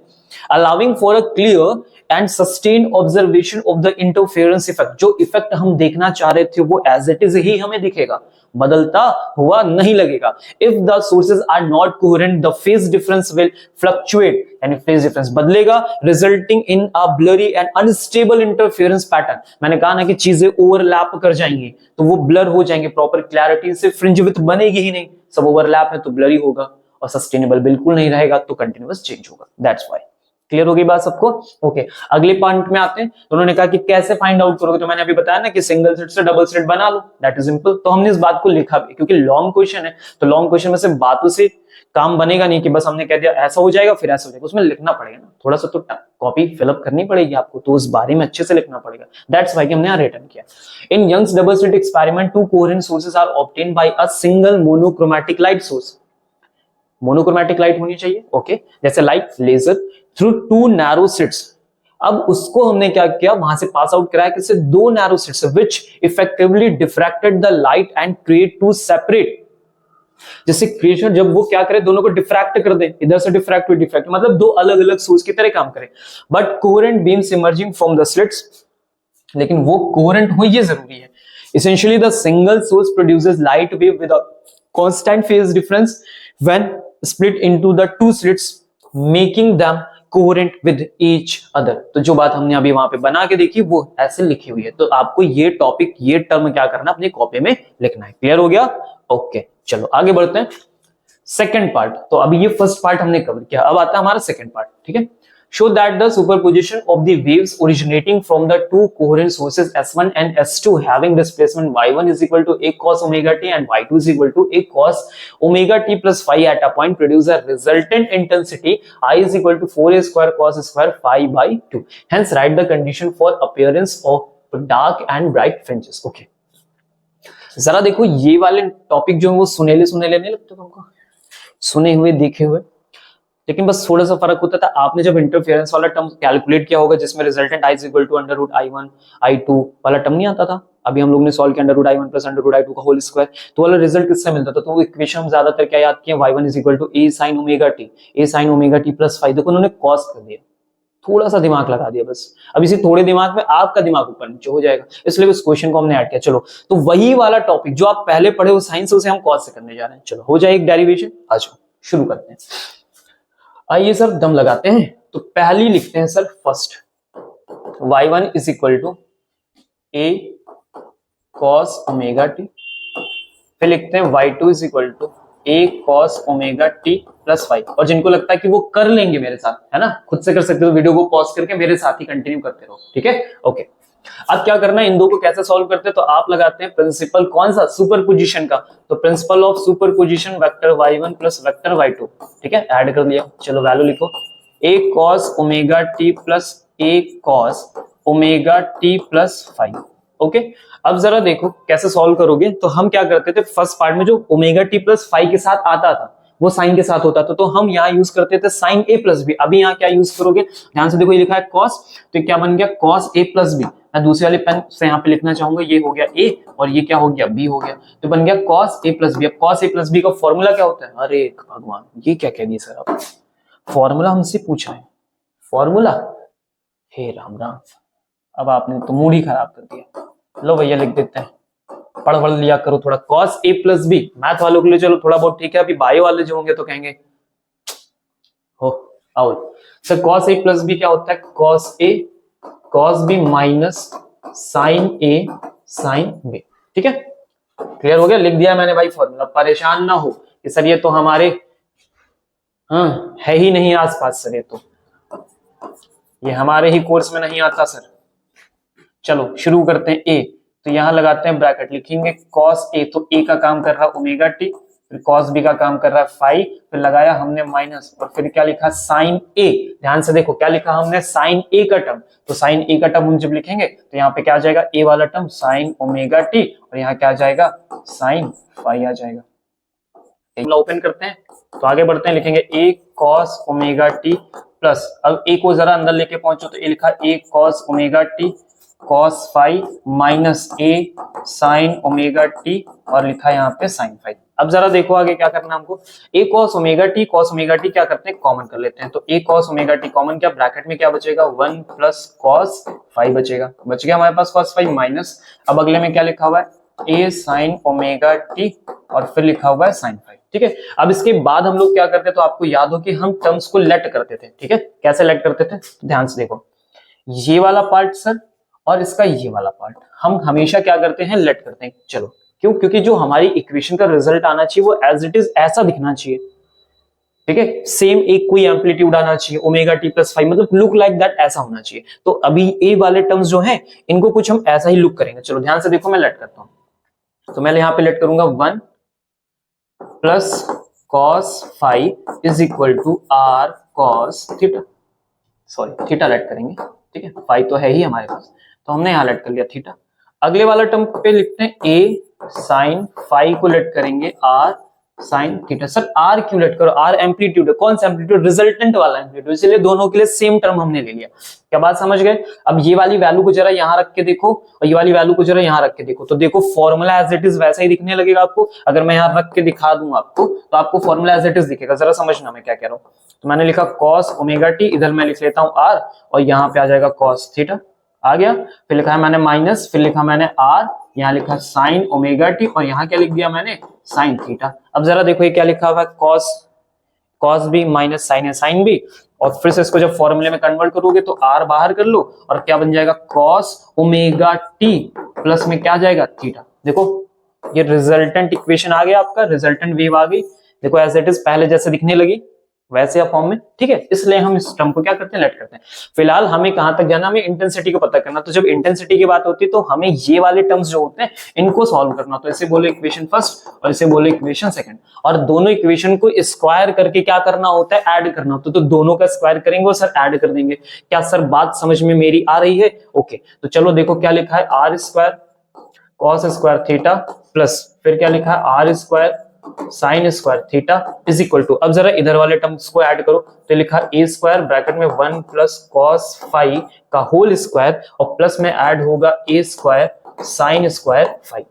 Allowing for a clear and sustained observation of the interference effect, जो इफेक्ट हम देखना चाह रहे थे वो एज इट इज ही हमें दिखेगा, बदलता हुआ नहीं लगेगा। If the sources are not coherent the phase difference will fluctuate, यानी फेज डिफरेंस बदलेगा, resulting in a blurry and unstable interference pattern. मैंने कहा ना कि चीजें ओवरलैप कर जाएंगी तो वो ब्लर हो जाएंगे, प्रॉपर क्लैरिटी से फ्रिंज विड्थ बनेगी ही नहीं, सब ओवरलैप है तो ब्लरी होगा, और सस्टेनेबल बिल्कुल नहीं रहेगा तो कंटिन्यूअस चेंज होगा। That's why. क्लियर हो गई बात सबको? ओके, अगले पॉइंट में आते हैं। तो उन्होंने कहा कि कैसे फाइंड आउट करोगे, तो मैंने अभी बताया ना कि सिंगल सेट से डबल सेट बना लो, दैट इज सिंपल। तो हमने इस बात को लिखा भी, क्योंकि लॉन्ग क्वेश्चन है, तो लॉन्ग क्वेश्चन में से बातों से काम बनेगा नहीं कि बस हमने कह दिया ऐसा हो जाएगा फिर ऐसा हो जाएगा, उसमें लिखना पड़ेगा ना, थोड़ा सा तो कॉपी फिलअप करनी पड़ेगी आपको, तो उस बारे में अच्छे से लिखना पड़ेगा। दैट्स व्हाई कि हमने यहाँ रिटर्न किया। In Young's double slit experiment two coherent sources are obtained by a single monochromatic light source. Monochromatic light होनी चाहिए, ओके, जैसे light laser through two narrow slits. अब उसको हमने क्या किया, वहां से पास आउट कराया किससे, दो narrow slits which effectively diffracted the light and create two separate. जैसे क्रिएशन जब वो क्या करे, दोनों को डिफ्रैक्ट कर दे, इधर से डिफ्रैक्ट हुई डिफ्रैक्ट, मतलब दो अलग अलग सोर्स की तरह काम करे, but coherent beams emerging from the slits, लेकिन वो कोहेरेंट हो ये जरूरी है। Essentially the single source produces light wave with a constant phase difference when split into the two slits, making them coherent with each other। तो जो बात हमने अभी वहां पे बना के देखी वो ऐसे लिखी हुई है, तो आपको ये टॉपिक, ये टर्म क्या करना, अपनी कॉपी में लिखना है। क्लियर हो गया? ओके, चलो आगे बढ़ते हैं। सेकंड पार्ट, तो अभी ये फर्स्ट पार्ट हमने कवर किया, अब आता है हमारा सेकंड पार्ट, ठीक है। Show that the superposition of the waves originating from the two coherent sources S1 and S2 having displacement y1 is equal to a cos omega t and y2 is equal to a cos omega t plus phi at a point produce a resultant intensity I is equal to 4a square cos square phi by 2. Hence write the condition for appearance of dark and bright fringes. Okay. जरा देखो ये वाले topic जो है वो सुनेले सुनेले नहीं लगते तुमको, सुने हुए देखे हुए, लेकिन बस थोड़ा सा फर्क होता था। आपने जब इंटरफेरेंस वाला टर्म कैलकुलेट किया होगा जिसमें resultant i equal to under root i1 i2 वाला टर्म नहीं आता था, अभी हम लोग ने सॉल्व किया under root i1 plus under root i2 का होल स्क्वायर, तो वाला रिजल्ट किससे मिलता था, तो वो इक्वेशन हम ज्यादातर क्या याद किए, y1 is equal to a sin omega t plus phi. देखो उन्होंने कॉस कर दिया, थोड़ा सा दिमाग लगा दिया बस, अब इसी थोड़े दिमाग में आपका दिमाग ऊपर नीचे हो जाएगा, इसलिए उस क्वेश्चन को हमने ऐड किया। चलो, तो वही वाला टॉपिक जो आप पहले पढ़े हो साइंस, उसे हम कॉस से करने जा रहे हैं। चलो हो जाए एक डेरिवेशन, आ जाओ शुरू करते हैं। आइए सर दम लगाते हैं, तो पहली लिखते हैं sir first, y1 is equal to a cos omega t, फिर लिखते हैं y2 is equal to a cos omega t plus 5। और जिनको लगता है कि वो कर लेंगे मेरे साथ, है ना, खुद से कर सकते हो, वीडियो को पॉज करके मेरे साथ ही कंटिन्यू करते रहो, ठीक है। ओके, अब क्या करना है, इन दो को कैसे सॉल्व करते हैं, तो आप लगाते हैं प्रिंसिपल कौन सा, सुपरपोजिशन का, तो principle of superposition vector y1 plus vector y2, ठीक है, ऐड कर लिया। चलो वैल्यू लिखो, a cos omega t plus a cos omega t plus 5। Okay, अब जरा देखो कैसे सॉल्व करोगे, तो हम क्या करते थे, फर्स्ट पार्ट में जो ओमेगा t प्लस 5 के साथ आता था वो साइन के साथ होता था, तो हम यहाँ यूज करते थे साइन a प्लस बी। अभी यहाँ क्या यूज करोगे, ध्यान से देखो, ये लिखा है cos, तो क्या बन गया cos a प्लस बी। मैं दूसरी वाली पेन से यहाँ पे लिखना चाहूंगा, ये हो गया a और ये क्या हो गया b हो गया, तो बन गया cos a प्लस बी। अब cos a प्लस बी का फॉर्मूला क्या होता है, अरे भगवान ये क्या कह दिया सर, आप फॉर्मूला हमसे पूछा है, फॉर्मूला, हे राम राम, अब आपने तो मूड ही खराब कर दिया। लो भैया लिख देते हैं, पढ़ लिया करो थोड़ा, cos a plus B math वालों के लिए चलो थोड़ा बहुत ठीक है, अभी बायो वाले जो होंगे तो कहेंगे हो आओ sir, cos a plus B क्या होता है, cos a cos b minus sin a sin b, ठीक है, क्लियर हो गया, लिख दिया मैंने भाई फॉर्मूला, परेशान ना हो कि सर ये तो हमारे हाँ है ही नहीं आसपास, सर ये हमारे ही कोर्स में नहीं आता सर। चलो शुरू करते हैं, a, तो यहां लगाते हैं ब्रैकेट, लिखेंगे cos a, तो a का काम कर रहा ओमेगा t, फिर cos b का काम कर रहा है फाई, फिर लगाया हमने माइनस, और फिर क्या लिखा sin a, ध्यान से देखो क्या लिखा हमने, sin a का टर्म, तो sin a का टर्म हम जब लिखेंगे तो यहाँ पे क्या आ जाएगा, a वाला टर्म sin ओमेगा t, और यहाँ क्या आ जाएगा sin फाई आ जाएगा। ओपन करते हैं, तो आगे बढ़ते हैं, लिखेंगे a cos omega t plus, अब ए को जरा अंदर लेके पहुंचो तो ए लिखा A cos omega t cos five minus A sine omega t और लिखा यहाँ पे साइन फाइव। अब जरा देखो आगे क्या करना है हमको, ए कॉस ओमेगा टी क्या करते हैं कॉमन कर लेते हैं, तो ए कॉस ओमेगा टी कॉमन, क्या ब्रैकेट में क्या बचेगा 1 प्लस कॉस 5 बचेगा, बच गया हमारे पास कॉस 5 माइनस, अब अगले में क्या लिखा हुआ है ए साइन ओमेगा टी और फिर लिखा हुआ है साइन 5। ठीक है, अब इसके बाद हम लोग क्या करते हैं, तो आपको याद हो कि हम टर्म्स को लेट करते थे। ठीक है, कैसे लेट करते थे, तो ध्यान से देखो, ये वाला पार्ट सर और इसका ये वाला पार्ट हम हमेशा क्या करते हैं लेट करते हैं। चलो क्यों, क्योंकि जो हमारी इक्वेशन का रिजल्ट आना चाहिए वो एज इट इज ऐसा दिखना चाहिए। ठीक है, सेम एक कोई एम्पलीट्यूड आना चाहिए ओमेगा टी प्लस 5, मतलब लुक लाइक दैट ऐसा होना चाहिए। तो अभी ए वाले टर्म्स जो हैं इनको कुछ हम ऐसा ही लुक करेंगे। चलो ध्यान से देखो, मैं लेट करता हूं, तो मैं यहाँ पे लेट करूंगा 1 plus cos 5 is equal to R cos theta, sorry theta let करेंगे। ठीक है, 5 तो है ही हमारे पास, तो हमने यहाँ लेट कर लिया थीटा। अगले वाला टर्म पे लिखते हैं ए साइन 5 को लेट करेंगे R sine theta. Sir R क्यों लेट करो, आर एम्पलीट्यूड है, कौन सा एम्पलीट्यूड, रिजल्टेंट वाला एम्पलीट्यूड, इसलिए दोनों के लिए सेम टर्म हमने ले लिया। क्या बात समझ गए। अब ये वाली वैल्यू को जरा यहाँ रख के देखो और ये वाली वैल्यू को जरा यहाँ रख के देखो, तो देखो फॉर्मूला एज इट इज वैसा ही दिखने लगेगा आपको। अगर मैं यहाँ रख के दिखा दूं आपको तो आपको फॉर्मूला एज इट इज दिखेगा। जरा समझना मैं क्या कह रहा हूँ, तो मैंने लिखा कॉस ओमेगा टी, इधर मैं लिख लेता हूँ आर और यहाँ पे आ जाएगा कॉस थीटा, आ गया। फिर लिखा है मैंने माइनस, फिर लिखा मैंने आर, यहाँ लिखा साइन ओमेगा टी और यहाँ क्या लिख दिया मैंने साइन थीटा। अब जरा देखो ये क्या लिखा हुआ है कॉस, कॉस भी माइनस साइन है साइन भी, और फिर से इसको जब फॉर्मूले में कन्वर्ट करोगे तो आर बाहर कर लो और क्या बन जाएगा कॉस ओमेगा टी प्लस में क्या आ जाएगा थीटा। देखो ये रिजल्टेंट इक्वेशन आ गया आपका, रिजल्टेंट वेव आ गई। देखो एज इट इज पहले जैसे दिखने लगी वैसे फॉर्म में। ठीक है, इसलिए हम इस टर्म को क्या करते हैं लेट करते हैं। फिलहाल हमें कहां तक जाना, हमें इंटेंसिटी को पता करना। तो जब इंटेंसिटी की बात होती है तो हमें ये वाले टर्म्स जो होते हैं इनको सॉल्व करना। तो इसे बोलो इक्वेशन फर्स्ट और इसे बोलो इक्वेशन सेकंड, और दोनों इक्वेशन को स्क्वायर करके क्या करना होता है ऐड करना होता है। तो दोनों का स्क्वायर करेंगे और सर ऐड कर देंगे। क्या सर बात समझ में मेरी आ रही है। ओके, तो चलो देखो क्या लिखा है R square cos square theta plus फिर क्या लिखा है R square sine square theta is equal to, अब जरा इधर वाले टर्म्स को ऐड करो, तो लिखा ए स्क्वायर ब्रैकेट में 1 प्लस कॉस 5 का होल स्क्वायर और प्लस में ऐड होगा ए स्क्वायर साइन स्क्वायर 5।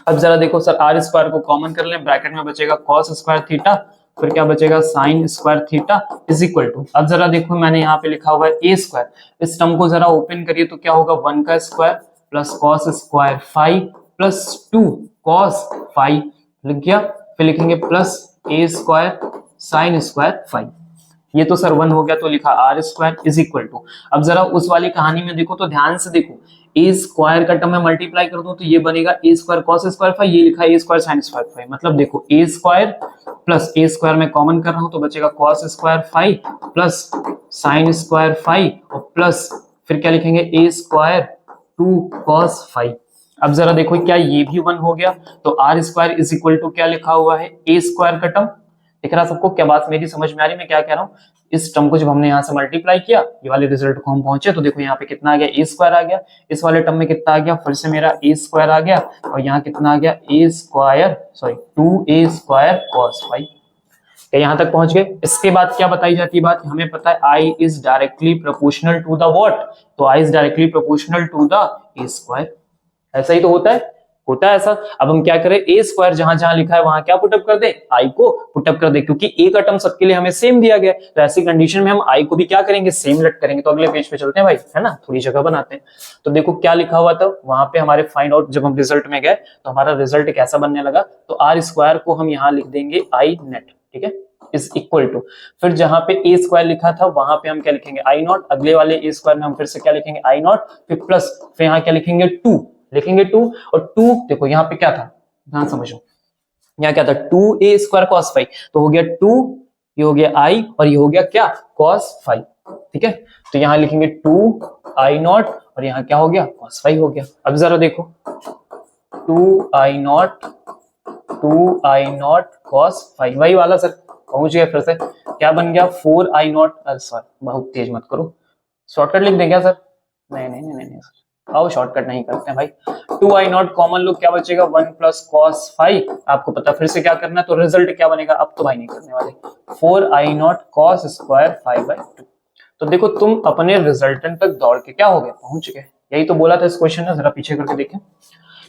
अब जरा देखो सर आर स्क्वायर को कॉमन कर लें, ब्रैकेट में बचेगा कॉस स्क्वायर थीटा फिर क्या बचेगा sine square theta is equal to, अब जरा देखो मैंने यहाँ पे लिखा हुआ है ए स्क्वायर, इस टर्म को जरा ओपन करिए तो क्या होगा 1 का square plus cos square 5 plus 2 cos 5 लिख गया, फिर लिखेंगे plus A square sine square 5। ये तो सर 1 हो गया, तो लिखा R square is equal to, अब जरा उस वाली कहानी में देखो तो ध्यान से देखो, ए स्क्वायर का टर्म में मल्टीप्लाई कर दूं तो ये बनेगा ए स्क्वायर कॉस स्क्वायर 5, ये लिखा है ए स्क्वायर साइन स्क्वायर 5, मतलब देखो ए स्क्वायर प्लस ए स्क्वायर में कॉमन कर रहा हूं तो बचेगा cos square 5 plus sign square 5 और प्लस फिर क्या लिखेंगे ए स्क्वायर 2 कॉस 5। अब जरा देखो क्या ये भी 1 हो गया, तो R square is equal to क्या लिखा हुआ है ए स्क्वायर का टर्म, दिख रहा सबको, क्या बात मेरी समझ में आ रही मैं क्या कह रहा हूँ। इस टर्म को जब हमने यहाँ से मल्टीप्लाई किया ये वाले रिजल्ट को हम पहुंचे तो देखो यहाँ पे कितना आ गया ए स्क्वायर आ गया, इस वाले टर्म में कितना आ गया फिर से मेरा ए स्क्वायर आ गया और यहाँ कितना आ गया A square sorry 2a square cos 5। यहाँ तक पहुंच गए। इसके बाद क्या बताई जाती है बात, हमें पता है I is directly proportional to the what, तो I is directly proportional to the A square, ऐसा ही तो होता है ऐसा। अब हम क्या करें ए स्क्वायर जहां जहां लिखा है वहां क्या पुटअप कर दे आई को पुटअप कर दे, क्योंकि ए का टर्म सबके लिए हमें सेम दिया गया है, तो ऐसी कंडीशन में हम आई को भी क्या करेंगे सेम लेट करेंगे। तो अगले पेज पे चलते हैं भाई, है ना, थोड़ी जगह बनाते हैं। तो देखो क्या लिखा हुआ था वहां पे हमारे फाइंड आउट, जब हम रिजल्ट में गए तो हमारा रिजल्ट कैसा बनने लगा, तो आर स्क्वायर को हम यहाँ लिख देंगे आई नेट, ठीक है, इज इक्वल टू, फिर जहां पे ए स्क्वायर लिखा था वहां पे हम क्या लिखेंगे आई नॉट, अगले वाले ए स्क्वायर में हम फिर से क्या लिखेंगे आई नॉट, फिर प्लस फिर यहाँ क्या लिखेंगे 2 लिखेंगे 2 और 2 देखो यहाँ पे क्या था ध्यान समझो, यहाँ क्या था 2a स्क्वायर कॉस 5, तो हो गया 2 ये हो गया i और ये हो गया क्या cos 5, ठीक है। तो यहाँ लिखेंगे 2i नॉट और यहाँ क्या हो गया cos 5 हो गया। अब जरा देखो 2i नॉट cos 5 वही वाला सर पहुंच गया, फिर से क्या बन गया 4i नॉट, सॉरी बहुत तेज मत करो, शॉर्टकट लिख दें क्या सर, नहीं सर आओ शॉर्टकट नहीं करते हैं भाई, 2i0 कॉमन लो, क्या बचेगा 1 प्लस cos फाइव, आपको पता फिर से क्या करना है, तो रिजल्ट क्या बनेगा, अब तो भाई नहीं करने वाले, 4i0 cos स्क्वायर 5/2। तो देखो तुम अपने रिजल्टेंट तक दौड़ के क्या हो गए, पहुंच गए। यही तो बोला था इस क्वेश्चन ने, जरा पीछे करके देखें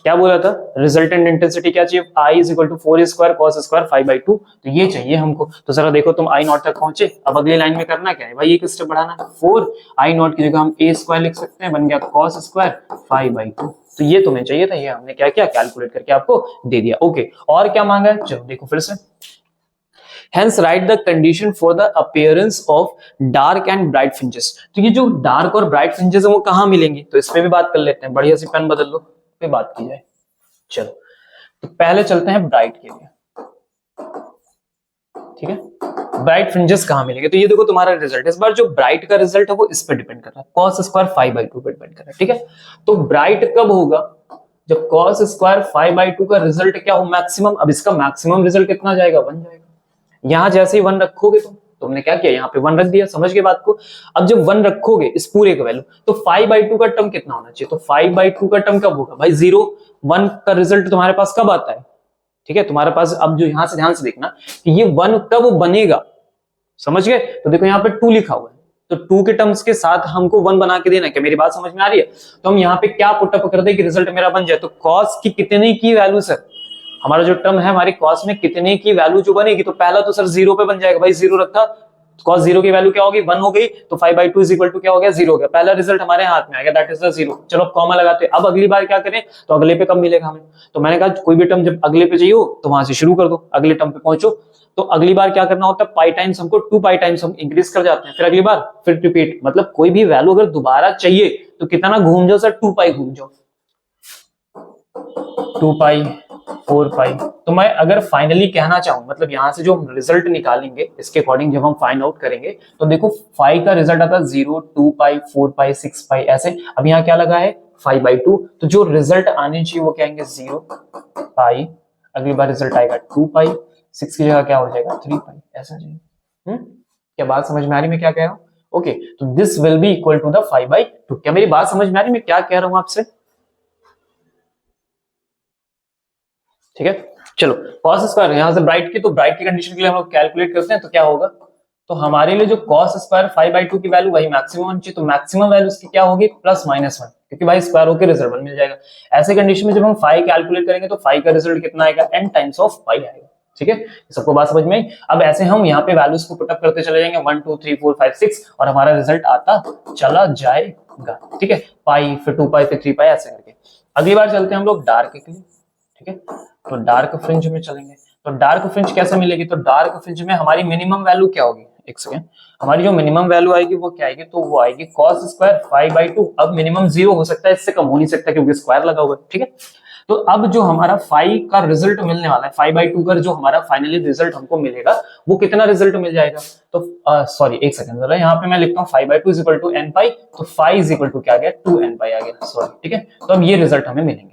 क्या बोला था, रिजल्टेंट इंटेंसिटी क्या चाहिए, i is equal to 4 square cos square 5/2, तो ये चाहिए हमको। तो जरा देखो तुम i नॉट तक पहुंचे, अब अगली लाइन में करना क्या है भाई, एक स्टेप बढ़ाना है, 4 i नॉट की जगह हम a स्क्वायर लिख सकते हैं, बन गया cos स्क्वायर 5/2। तो ये तुम्हें चाहिए था, ये हमने क्या किया, कैलकुलेट करके आपको दे दिया। ओके, और क्या मांगा है, चलो देखो फिर से, Hence write the condition for the appearance of dark and bright fringes। तो ये जो डार्क और ब्राइट फ्रिंजेस है वो कहाँ मिलेंगी, तो इसमें भी बात कर लेते हैं, बढ़िया सी पेन बदल लो, फिर बात की जाए। चलो तो पहले चलते हैं ब्राइट के लिए, ठीक है, ब्राइट फ्रिंजेस कहाँ मिलेंगे, तो ये देखो तुम्हारा रिजल्ट, इस बार जो ब्राइट का रिजल्ट है वो इस पे डिपेंड कर रहा है, cos स्क्वायर 5/2 पे डिपेंड कर रहा है, ठीक है। तो ब्राइट कब होगा, जब cos स्क्वायर 5/2 का रिजल्ट क्या हो, मैक्सिमम। अब इसका मैक्सिमम रिजल्ट कितना जाएगा, 1 जाएगा। यहां जैसे ही 1 रखोगे तुमने क्या किया, यहाँ पे 1 रख दिया, समझ गए बात को। अब जब 1 रखोगे इस पूरे का वैल्यू, तो 5/2 का टर्म कितना होना चाहिए, तो 5/2 का टर्म कब होगा भाई, 0 1 का रिजल्ट तुम्हारे पास कब आता है, ठीक है, तुम्हारे पास। अब जो यहां से ध्यान से देखना कि ये 1 कब बनेगा, समझ गए। तो देखो यहाँ पे 2 लिखा हुआ है, तो 2 के टर्म्स के साथ हमको 1 बना के देना है, क्या मेरी बात समझ में आ रही है। तो हम यहाँ पे क्या पुटअप कर दे कि रिजल्ट मेरा बन जाए, तो कॉस की कितने की वैल्यू सर, हमारा जो टर्म है हमारी कॉस में कितने की वैल्यू जो बनेगी, तो पहला तो सर 0 पे बन जाएगा भाई, 0 रखा, cos 0 की वैल्यू क्या होगी, 1 हो गई, तो 5/2 इज इक्वल टू क्या हो गया, 0 हो गया, पहला रिजल्ट हमारे हाथ में आ गया, दैट इज द 0। चलो कॉमा लगाते हैं, अब अगली बार क्या करें, तो अगले पे कब मिलेगा हमें, तो मैंने कहा कोई भी टर्म जब अगले पे चाहिए हो तो वहां से शुरू कर दो, अगले टर्म पे पहुंचो। तो अगली बार क्या करना होता है, पाई टाइम्स हमको 2 पाई टाइम्स हम इंक्रीज कर जाते हैं, फिर अगली बार फिर रिपीट, मतलब कोई भी वैल्यू अगर दोबारा चाहिए तो कितना घूम जाओ सर, 2 पाई घूम जाओ, 2 पाई 4 पाई। तो मैं अगर फाइनली कहना चाहूं, मतलब यहां से जो हम रिजल्ट निकालेंगे इसके अकॉर्डिंग जब हम फाइंड आउट करेंगे, तो देखो 5 का रिजल्ट आता है 0 2 पाई 4 पाई 6 पाई ऐसे। अब यहाँ क्या लगा है 5/2, तो जो रिजल्ट आने चाहिए वो क्या आएंगे 0 पाई, अगली बार रिजल्ट आएगा 2 पाई, 6 की जगह क्या हो जाएगा 3 पाई, ऐसा जाएगा। क्या बात समझ में आ रही मैं क्या कह रहा हूँ, ओके। तो this will be equal to the 5/2। क्या मेरी बात समझ में आ रही मैं क्या कह रहा हूँ आपसे, ठीक है। चलो cos स्क्वायर यहां से ब्राइट की, तो ब्राइट की कंडीशन के लिए हम लोग कैलकुलेट करते हैं, तो क्या होगा, तो हमारे लिए जो cos स्क्वायर 5/2 की वैल्यू वही मैक्सिमम होनी चाहिए, तो मैक्सिमम वैल्यू इसकी क्या होगी +-1, क्योंकि भाई स्क्वायर होकर रिजल्ट मिल जाएगा। ऐसे कंडीशन में जब हम 5 कैलकुलेट करेंगे तो 5 का रिजल्ट कितना आएगा, n टाइम्स ऑफ 5 आएगा, ठीक है। सबको बात समझ में आई। अब ऐसे हम यहाँ पे वैल्यूज को पुटअप करते चले जाएंगे 1 2 3 4 5 6 और हमारा रिजल्ट आता चला जाएगा, ठीक है, पाई फिर 2 पाई फिर 3 पाई ऐसे करके। अगली बार चलते हैं हम लोग डार्क के लिए, ठीक है, तो डार्क फ्रिंज में चलेंगे। तो डार्क फ्रिंज कैसे मिलेगी, तो डार्क फ्रिंज में हमारी मिनिमम वैल्यू क्या होगी, एक सेकेंड, हमारी जो मिनिमम वैल्यू आएगी वो क्या आएगी, तो वो आएगी cos स्क्वायर 5/2। अब मिनिमम 0 हो सकता है, इससे कम हो नहीं सकता क्योंकि स्क्वायर लगा हुआ है, ठीक है। तो अब जो हमारा 5 का रिजल्ट मिलने वाला है, 5/2 का जो हमारा फाइनली रिजल्ट हमको मिलेगा वो कितना रिजल्ट मिल जाएगा, तो सॉरी एक सेकंड जरा, यहाँ पे मैं लिखता हूँ 5/2 इज इक्वल टू n पाई, तो 5 इज इक्वल टू क्या आ गया 2n पाई आ गया, सॉरी, ठीक है। तो अब ये रिजल्ट हमें मिलेंगे।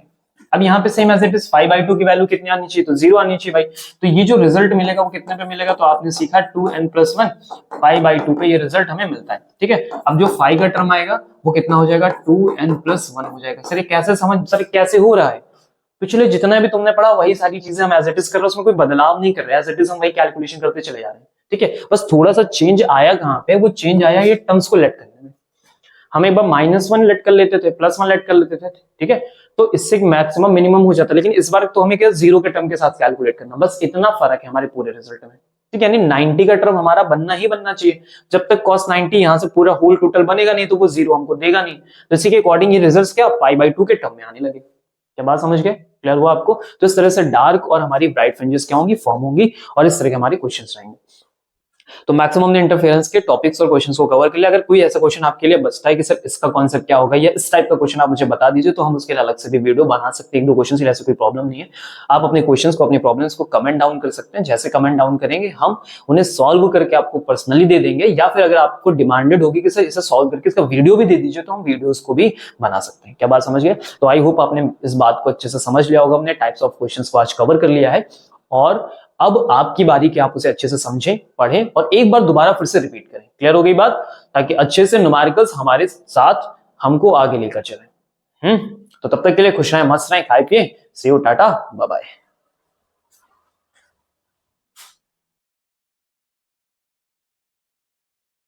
अब यहाँ पे सेम एज इट इज 5/2 की वैल्यू कितनी आनी चाहिए, तो 0 आनी चाहिए भाई। तो ये जो रिजल्ट मिलेगा वो कितने पे मिलेगा, तो आपने सीखा 2n+1, 5/2 पे ये रिजल्ट हमें मिलता है, ठीक है। अब जो 5 का टर्म आएगा वो कितना हो जाएगा 2n+1 हो जाएगा। सर ये कैसे समझ, सर कैसे हो रहा है, पिछले जितना भी तुमने पढ़ा वही सारी चीजें हम एज इट इज कर रहे हैं, उसमें कोई बदलाव नहीं कर रहे, एज इट इज हम वही कैलकुलेशन करते चले जा रहे हैं, ठीक है। बस थोड़ा सा चेंज आया कहाँ पे, वो चेंज आया ये टर्म्स को लेट करने में। हम एक बार -1 लेट कर लेते थे, +1 लेट कर लेते थे, ठीक है, तो इससे मैक्सिमम मिनिमम हो जाता है। लेकिन इस बार तो हमें क्या 0 के टर्म के साथ कैलकुलेट करना, बस इतना फर्क है हमारे पूरे रिजल्ट में, ठीक है। यानी 90 का टर्म हमारा बनना ही बनना चाहिए। जब तक cos 90 यहाँ से पूरा होल टोटल बनेगा नहीं तो वो 0 हमको देगा नहीं। तो इसी के अकॉर्डिंग ये रिजल्ट क्या π/2 के टर्म में आने लगे। क्या बात समझ गए, क्लियर हुआ आपको। तो इस तरह से डार्क और हमारी ब्राइट फ्रिंजेस क्या होंगी, फॉर्म होंगी, और इस तरह के हमारे क्वेश्चंस रहेंगे। तो मैक्सिमम हमने इंटरफेरेंस के टॉपिक्स और क्वेश्चंस को कवर कर लिया। अगर कोई ऐसा क्वेश्चन आपके लिए बचता है कि सर इसका कॉन्सेप्ट क्या होगा या इस टाइप का क्वेश्चन आप मुझे बता दीजिए, तो हम उसके लिए अलग से भी वीडियो बना सकते हैं। 1-2 क्वेश्चन से ऐसे कोई प्रॉब्लम नहीं है। आप अपने क्वेश्चंस को, अपनी प्रॉब्लम्स को कमेंट डाउन कर सकते हैं। जैसे कमेंट डाउन करेंगे हम उन्हें सॉल्व करके आपको पर्सनली दे देंगे, या फिर अगर आपको डिमांडेड होगी कि सर इसे सॉल्व करके इसका वीडियो भी दे दीजिए, तो हम वीडियोस को भी बना सकते हैं। क्या बात समझ गए। तो आई होप आपने इस बात को अच्छे से समझ लिया होगा। हमने टाइप्स ऑफ क्वेश्चंस को आज कवर कर लिया है, और अब आपकी बारी कि आप उसे अच्छे से समझें, पढ़ें और एक बार दोबारा फिर से रिपीट करें। क्लियर हो गई बात, ताकि अच्छे से न्यूमेरिकल्स हमारे साथ हमको आगे लेकर चलें। तो तब तक के लिए खुश रहें, मस्त रहें, खाए पिए। सी यू, टाटा, बाय बाय।